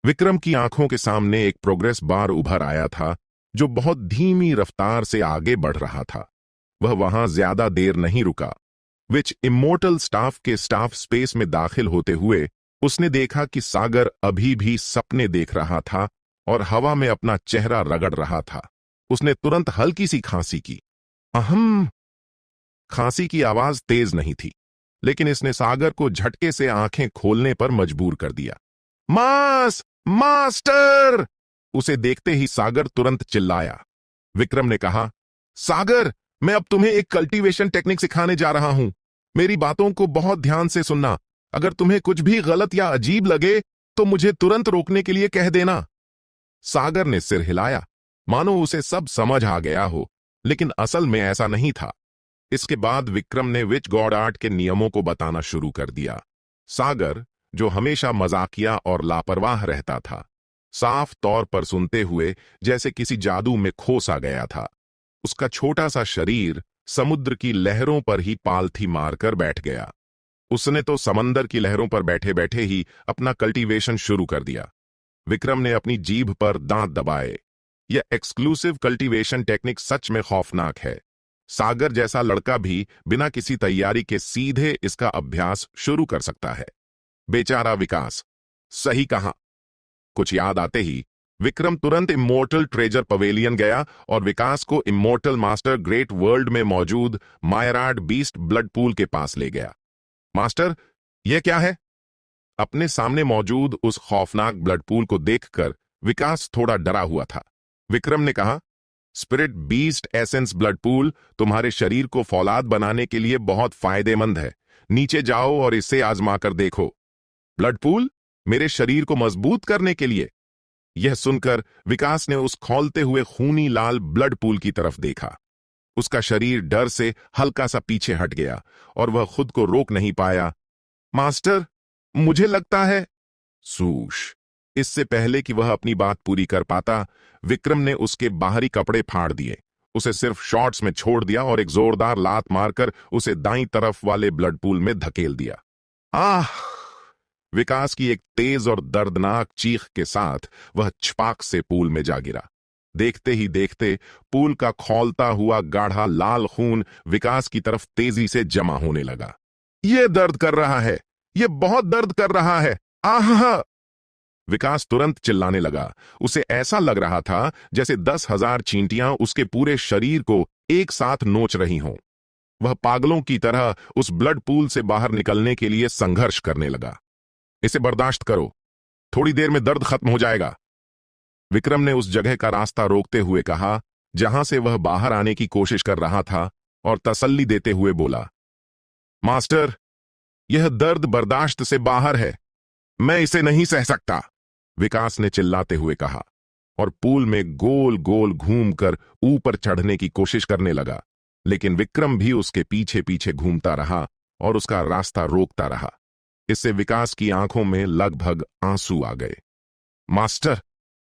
विक्रम की आंखों के सामने एक प्रोग्रेस बार उभर आया था जो बहुत धीमी रफ्तार से आगे बढ़ रहा था। वह वहां ज्यादा देर नहीं रुका। विच इमोर्टल स्टाफ के स्टाफ स्पेस में दाखिल होते हुए उसने देखा कि सागर अभी भी सपने देख रहा था और हवा में अपना चेहरा रगड़ रहा था। उसने तुरंत हल्की सी खांसी की। अहम। खांसी की आवाज तेज नहीं थी, लेकिन इसने सागर को झटके से आंखें खोलने पर मजबूर कर दिया। मास्टर! उसे देखते ही सागर तुरंत चिल्लाया। विक्रम ने कहा, सागर, मैं अब तुम्हें एक कल्टीवेशन टेक्निक सिखाने जा रहा हूं। मेरी बातों को बहुत ध्यान से सुनना। अगर तुम्हें कुछ भी गलत या अजीब लगे तो मुझे तुरंत रोकने के लिए कह देना। सागर ने सिर हिलाया, मानो उसे सब समझ आ गया हो, लेकिन असल में ऐसा नहीं था। इसके बाद विक्रम ने विच गॉड आर्ट के नियमों को बताना शुरू कर दिया। सागर, जो हमेशा मजाकिया और लापरवाह रहता था, साफ तौर पर सुनते हुए जैसे किसी जादू में खो सा गया था। उसका छोटा सा शरीर समुद्र की लहरों पर ही पालथी मारकर बैठ गया। उसने तो समंदर की लहरों पर बैठे बैठे ही अपना कल्टीवेशन शुरू कर दिया। विक्रम ने अपनी जीभ पर दांत दबाए। यह एक्सक्लूसिव कल्टीवेशन टेक्निक सच में खौफनाक है। सागर जैसा लड़का भी बिना किसी तैयारी के सीधे इसका अभ्यास शुरू कर सकता है। बेचारा विकास। सही कहा। कुछ याद आते ही विक्रम तुरंत इमोर्टल ट्रेजर पवेलियन गया और विकास को इमोर्टल मास्टर ग्रेट वर्ल्ड में मौजूद मायराड बीस्ट ब्लड पूल के पास ले गया। मास्टर, यह क्या है? अपने सामने मौजूद उस खौफनाक ब्लड पूल को देखकर विकास थोड़ा डरा हुआ था। विक्रम ने कहा, spirit beast essence blood pool तुम्हारे शरीर को फौलाद बनाने के लिए बहुत फायदेमंद है। नीचे जाओ और इसे आजमा कर देखो। ब्लड पूल मेरे शरीर को मजबूत करने के लिए। यह सुनकर विकास ने उस खौलते हुए खूनी लाल ब्लड पूल की तरफ देखा। उसका शरीर डर से हल्का सा पीछे हट गया और वह खुद को रोक नहीं पाया। मास्टर, मुझे लगता है। सूश। इससे पहले कि वह अपनी बात पूरी कर पाता, विक्रम ने उसके बाहरी कपड़े फाड़ दिए, उसे सिर्फ शॉर्ट्स में छोड़ दिया और एक जोरदार लात मारकर उसे दाईं तरफ वाले ब्लड पूल में धकेल दिया। आह! विकास की एक तेज और दर्दनाक चीख के साथ वह छपाक से पूल में जा गिरा। देखते ही देखते पूल का खौलता हुआ गाढ़ा लाल खून विकास की तरफ तेजी से जमा होने लगा। यह दर्द कर रहा है, यह बहुत दर्द कर रहा है। आह! विकास तुरंत चिल्लाने लगा। उसे ऐसा लग रहा था जैसे 10,000 चींटियां उसके पूरे शरीर को एक साथ नोच रही हों। वह पागलों की तरह उस ब्लड पूल से बाहर निकलने के लिए संघर्ष करने लगा। इसे बर्दाश्त करो, थोड़ी देर में दर्द खत्म हो जाएगा। विक्रम ने उस जगह का रास्ता रोकते हुए कहा जहां से वह बाहर आने की कोशिश कर रहा था और तसल्ली देते हुए बोला, मास्टर, यह दर्द बर्दाश्त से बाहर है, मैं इसे नहीं सह सकता। विकास ने चिल्लाते हुए कहा और पूल में गोल गोल घूमकर ऊपर चढ़ने की कोशिश करने लगा, लेकिन विक्रम भी उसके पीछे पीछे घूमता रहा और उसका रास्ता रोकता रहा। इससे विकास की आंखों में लगभग आंसू आ गए। मास्टर,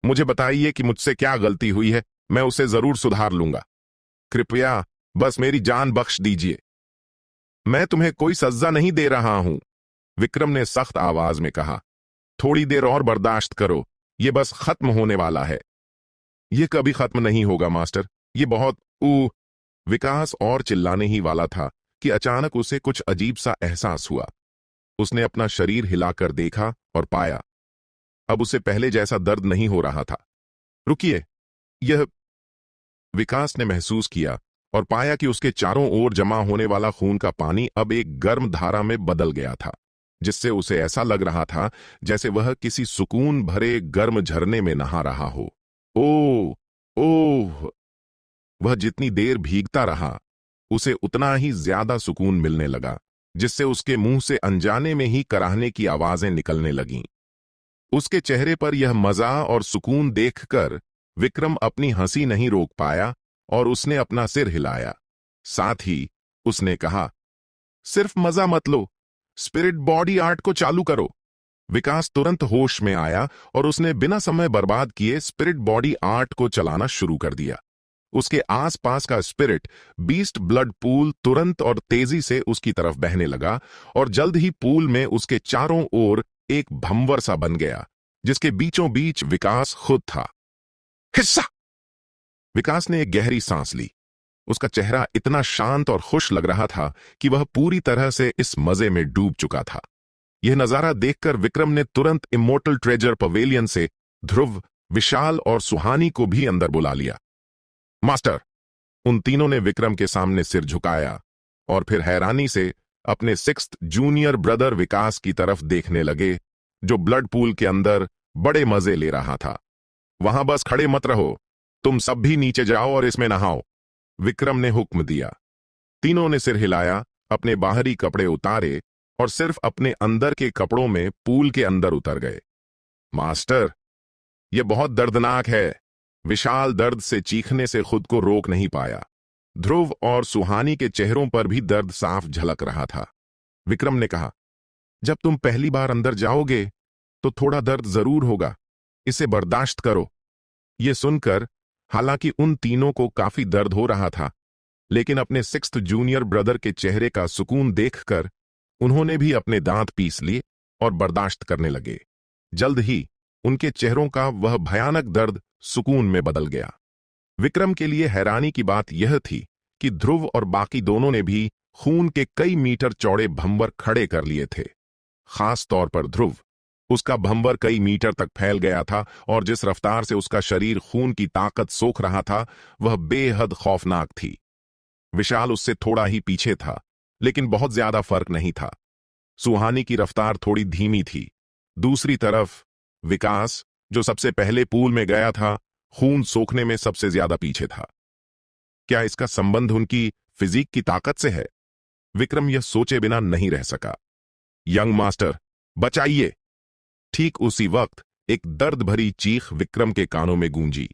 मुझे बताइए कि मुझसे क्या गलती हुई है, मैं उसे जरूर सुधार लूंगा। कृपया बस मेरी जान बख्श दीजिए। मैं तुम्हें कोई सजा नहीं दे रहा हूं, विक्रम ने सख्त आवाज में कहा। थोड़ी देर और बर्दाश्त करो, यह बस खत्म होने वाला है। यह कभी खत्म नहीं होगा मास्टर, यह बहुत विकास और चिल्लाने ही वाला था कि अचानक उसे कुछ अजीब सा एहसास हुआ। उसने अपना शरीर हिलाकर देखा और पाया अब उसे पहले जैसा दर्द नहीं हो रहा था। रुकिए, यह। विकास ने महसूस किया और पाया कि उसके चारों ओर जमा होने वाला खून का पानी अब एक गर्म धारा में बदल गया था, जिससे उसे ऐसा लग रहा था जैसे वह किसी सुकून भरे गर्म झरने में नहा रहा हो। ओह ओह! वह जितनी देर भीगता रहा, उसे उतना ही ज्यादा सुकून मिलने लगा, जिससे उसके मुंह से अनजाने में ही कराहने की आवाजें निकलने लगीं। उसके चेहरे पर यह मजा और सुकून देखकर विक्रम अपनी हंसी नहीं रोक पाया और उसने अपना सिर हिलाया। साथ ही उसने कहा, सिर्फ मजा मत लो, स्पिरिट बॉडी आर्ट को चालू करो। विकास तुरंत होश में आया और उसने बिना समय बर्बाद किए स्पिरिट बॉडी आर्ट को चलाना शुरू कर दिया। उसके आसपास का स्पिरिट बीस्ट ब्लड पूल तुरंत और तेजी से उसकी तरफ बहने लगा और जल्द ही पूल में उसके चारों ओर एक भंवर सा बन गया, जिसके बीचों बीच विकास खुद था। हिस्सा! विकास ने एक गहरी सांस ली। उसका चेहरा इतना शांत और खुश लग रहा था कि वह पूरी तरह से इस मजे में डूब चुका था। यह नजारा देखकर विक्रम ने तुरंत इमोर्टल ट्रेजर पवेलियन से ध्रुव, विशाल और सुहानी को भी अंदर बुला लिया। मास्टर! उन तीनों ने विक्रम के सामने सिर झुकाया और फिर हैरानी से अपने 6th जूनियर ब्रदर विकास की तरफ देखने लगे, जो ब्लड पूल के अंदर बड़े मजे ले रहा था। वहां बस खड़े मत रहो, तुम सब भी नीचे जाओ और इसमें नहाओ, विक्रम ने हुक्म दिया। तीनों ने सिर हिलाया, अपने बाहरी कपड़े उतारे और सिर्फ अपने अंदर के कपड़ों में पूल के अंदर उतर गए। मास्टर, यह बहुत दर्दनाक है, विशाल दर्द से चीखने से खुद को रोक नहीं पाया। ध्रुव और सुहानी के चेहरों पर भी दर्द साफ झलक रहा था। विक्रम ने कहा, जब तुम पहली बार अंदर जाओगे तो थोड़ा दर्द जरूर होगा, इसे बर्दाश्त करो। यह सुनकर हालांकि उन तीनों को काफी दर्द हो रहा था, लेकिन अपने 6th जूनियर ब्रदर के चेहरे का सुकून देखकर उन्होंने भी अपने दांत पीस लिए और बर्दाश्त करने लगे। जल्द ही उनके चेहरों का वह भयानक दर्द सुकून में बदल गया। विक्रम के लिए हैरानी की बात यह थी कि ध्रुव और बाकी दोनों ने भी खून के कई मीटर चौड़े भंवर खड़े कर लिए थे। खास तौर पर ध्रुव, उसका भंवर कई मीटर तक फैल गया था और जिस रफ्तार से उसका शरीर खून की ताकत सोख रहा था वह बेहद खौफनाक थी। विशाल उससे थोड़ा ही पीछे था, लेकिन बहुत ज्यादा फर्क नहीं था। सुहानी की रफ्तार थोड़ी धीमी थी दूसरी तरफ विकास, जो सबसे पहले पूल में गया था, खून सोखने में सबसे ज्यादा पीछे था। क्या इसका संबंध उनकी फिजिक की ताकत से है? विक्रम यह सोचे बिना नहीं रह सका। यंग मास्टर, बचाइए! ठीक उसी वक्त एक दर्द भरी चीख विक्रम के कानों में गूंजी।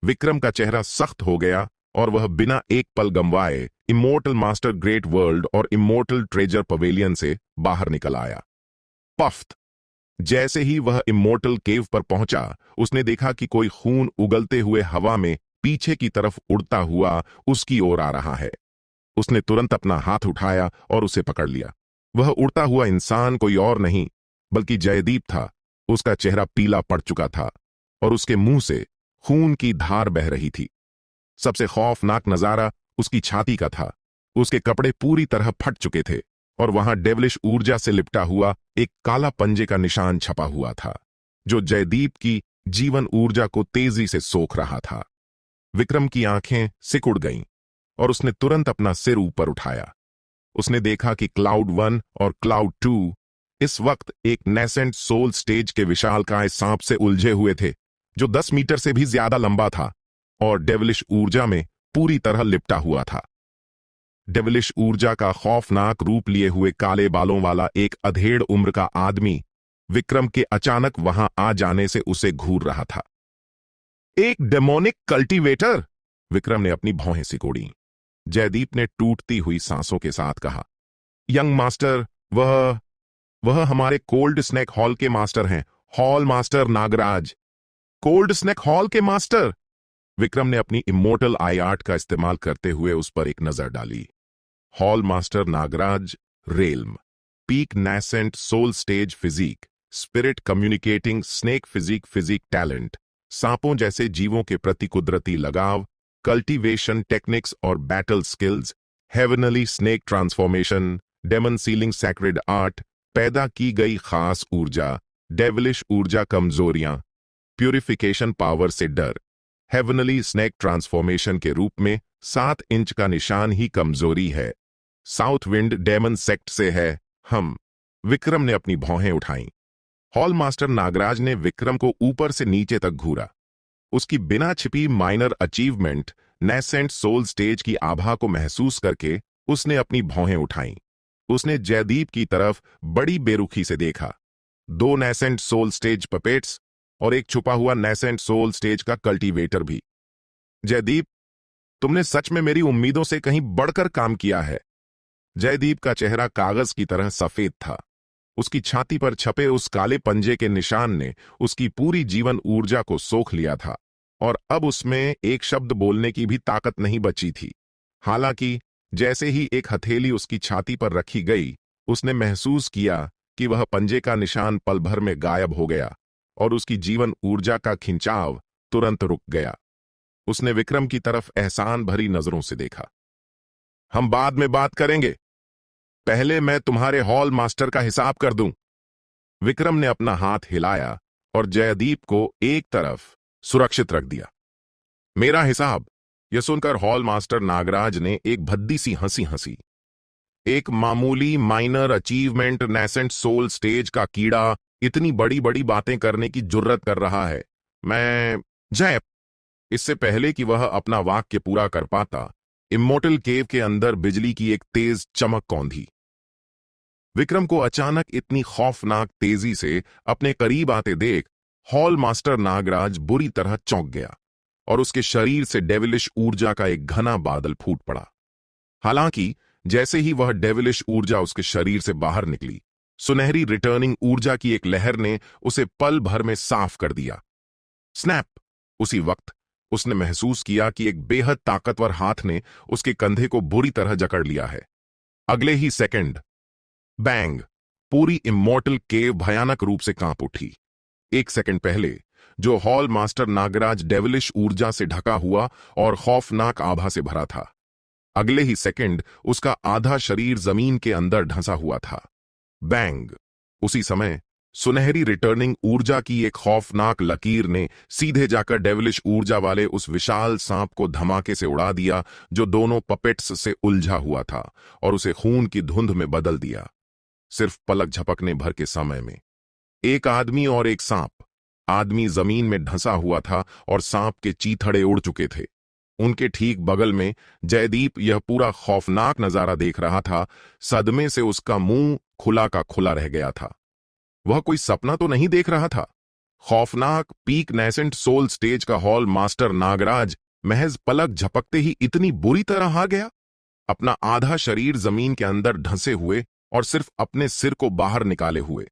विक्रम का चेहरा सख्त हो गया और वह बिना एक पल गंवाए इमोर्टल मास्टर ग्रेट वर्ल्ड और इमोर्टल ट्रेजर पवेलियन से बाहर निकल आया। पफ्त! जैसे ही वह इमोर्टल केव पर पहुंचा, उसने देखा कि कोई खून उगलते हुए हवा में पीछे की तरफ उड़ता हुआ उसकी ओर आ रहा है। उसने तुरंत अपना हाथ उठाया और उसे पकड़ लिया। वह उड़ता हुआ इंसान कोई और नहीं बल्कि जयदीप था। उसका चेहरा पीला पड़ चुका था और उसके मुंह से खून की धार बह रही थी। सबसे खौफनाक नजारा उसकी छाती का था। उसके कपड़े पूरी तरह फट चुके थे और वहां डेविलिश ऊर्जा से लिपटा हुआ एक काला पंजे का निशान छपा हुआ था, जो जयदीप की जीवन ऊर्जा को तेजी से सोख रहा था। विक्रम की आंखें सिकुड़ गईं और उसने तुरंत अपना सिर ऊपर उठाया। उसने देखा कि क्लाउड 1 और क्लाउड 2 इस वक्त एक नेसेंट सोल स्टेज के विशालकाय सांप से उलझे हुए थे, जो 10 मीटर से भी ज्यादा लंबा था और डेविलिश ऊर्जा में पूरी तरह लिपटा हुआ था। डेविलिश ऊर्जा का खौफनाक रूप लिए हुए काले बालों वाला एक अधेड़ उम्र का आदमी विक्रम के अचानक वहां आ जाने से उसे घूर रहा था। एक डेमोनिक कल्टीवेटर! विक्रम ने अपनी भौहें सिकोड़ी। जयदीप ने टूटती हुई सांसों के साथ कहा, यंग मास्टर, वह हमारे कोल्ड स्नैक हॉल के मास्टर हैं, hall master Nagraj. Cold snake hall के मास्टर! विक्रम ने अपनी इमोर्टल आई आर्ट का इस्तेमाल करते हुए उस पर एक नजर डाली। Hall master Nagaraj, realm, peak nascent soul stage physique, spirit communicating snake physique talent, सांपों जैसे जीवों के प्रति कुदरती लगाव, कल्टीवेशन टेक्निक्स और battle skills, heavenly snake transformation, demon sealing sacred art, पैदा की गई खास ऊर्जा, डेविलिश ऊर्जा कमजोरियां, प्यूरिफिकेशन पावर से डर, हेवनली स्नेक ट्रांसफॉर्मेशन के रूप में 7 इंच का निशान ही कमजोरी है, साउथ विंड डेमन सेक्ट से है हम। विक्रम ने अपनी भौहें उठाईं। हॉल मास्टर नागराज ने विक्रम को ऊपर से नीचे तक घूरा। उसकी बिना छिपी minor achievement nascent soul stage की आभा को महसूस करके उसने अपनी भौहें उठाईं। उसने जयदीप की तरफ बड़ी बेरुखी से देखा। 2 नेसेंट सोल स्टेज पपेट्स और एक छुपा हुआ नेसेंट सोल स्टेज का कल्टीवेटर भी। जयदीप, तुमने सच में मेरी उम्मीदों से कहीं बढ़कर काम किया है। जयदीप का चेहरा कागज की तरह सफेद था। उसकी छाती पर छपे उस काले पंजे के निशान ने उसकी पूरी जीवन ऊर्जा को सोख लिया था और अब उसमें एक शब्द बोलने की भी ताकत नहीं बची थी। हालांकि जैसे ही एक हथेली उसकी छाती पर रखी गई, उसने महसूस किया कि वह पंजे का निशान पल भर में गायब हो गया और उसकी जीवन ऊर्जा का खिंचाव तुरंत रुक गया। उसने विक्रम की तरफ एहसान भरी नजरों से देखा। हम बाद में बात करेंगे, पहले मैं तुम्हारे हॉल मास्टर का हिसाब कर दूं। विक्रम ने अपना हाथ हिलाया और जयदीप को एक तरफ सुरक्षित रख दिया। मेरा हिसाब? यह सुनकर हॉल मास्टर नागराज ने एक भद्दी सी हंसी हंसी। एक मामूली minor achievement nascent soul stage का कीड़ा इतनी बड़ी बड़ी बातें करने की जुर्रत कर रहा है। मैं जय! इससे पहले कि वह अपना वाक्य पूरा कर पाता, इमोर्टल केव के अंदर बिजली की एक तेज चमक कौंधी। विक्रम को अचानक इतनी खौफनाक तेजी से अपने करीब आते देख हॉल मास्टर नागराज बुरी तरह चौंक गया और उसके शरीर से डेविलिश ऊर्जा का एक घना बादल फूट पड़ा। हालांकि जैसे ही वह डेविलिश ऊर्जा उसके शरीर से बाहर निकली, सुनहरी रिटर्निंग ऊर्जा की एक लहर ने उसे पल भर में साफ कर दिया। स्नैप! उसी वक्त उसने महसूस किया कि एक बेहद ताकतवर हाथ ने उसके कंधे को बुरी तरह जकड़ लिया है। अगले ही सेकंड बैंग! पूरी इमोर्टल केव भयानक रूप से कांप उठी। एक सेकंड पहले जो हॉल मास्टर नागराज डेविलिश ऊर्जा से ढका हुआ और खौफनाक आभा से भरा था, अगले ही सेकंड उसका आधा शरीर जमीन के अंदर ढंसा हुआ था। बैंग! उसी समय सुनहरी रिटर्निंग ऊर्जा की एक खौफनाक लकीर ने सीधे जाकर डेविलिश ऊर्जा वाले उस विशाल सांप को धमाके से उड़ा दिया, जो दोनों पपेट्स से उलझा हुआ था, और उसे खून की धुंध में बदल दिया। सिर्फ पलक झपकने भर के समय में एक आदमी और एक सांप। आदमी जमीन में धंसा हुआ था और सांप के चीथड़े उड़ चुके थे। उनके ठीक बगल में जयदीप यह पूरा खौफनाक नजारा देख रहा था। सदमे से उसका मुंह खुला का खुला रह गया था। वह कोई सपना तो नहीं देख रहा था। खौफनाक पीक नेसेंट सोल स्टेज का हॉल मास्टर नागराज महज पलक झपकते ही इतनी बुरी तरह हार गया। अपना आधा शरीर जमीन के अंदर ढंसे हुए और सिर्फ अपने सिर को बाहर निकाले हुए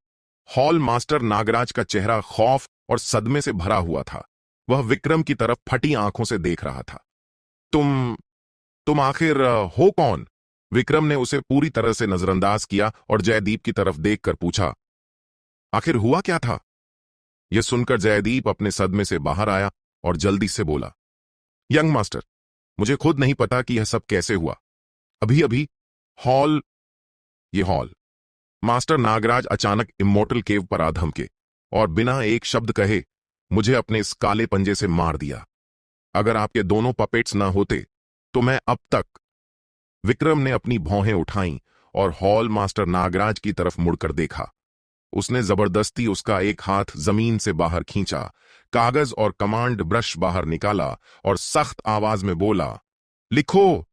हॉल मास्टर नागराज का चेहरा खौफ और सदमे से भरा हुआ था। वह विक्रम की तरफ फटी आंखों से देख रहा था। तुम आखिर हो कौन? विक्रम ने उसे पूरी तरह से नजरअंदाज किया और जयदीप की तरफ देखकर पूछा, आखिर हुआ क्या था? यह सुनकर जयदीप अपने सदमे से बाहर आया और जल्दी से बोला, यंग मास्टर, मुझे खुद नहीं पता कि यह सब कैसे हुआ। अभी अभी ये हॉल मास्टर नागराज अचानक इमोर्टल केव पर आ धमके और बिना एक शब्द कहे मुझे अपने इस काले पंजे से मार दिया। अगर आपके दोनों पपेट्स ना होते तो मैं अब तक। विक्रम ने अपनी भौहें उठाईं और हॉल मास्टर नागराज की तरफ मुड़कर देखा। उसने जबरदस्ती उसका एक हाथ जमीन से बाहर खींचा, कागज और कमांड ब्रश बाहर निकाला और सख्त आवाज में बोला, लिखो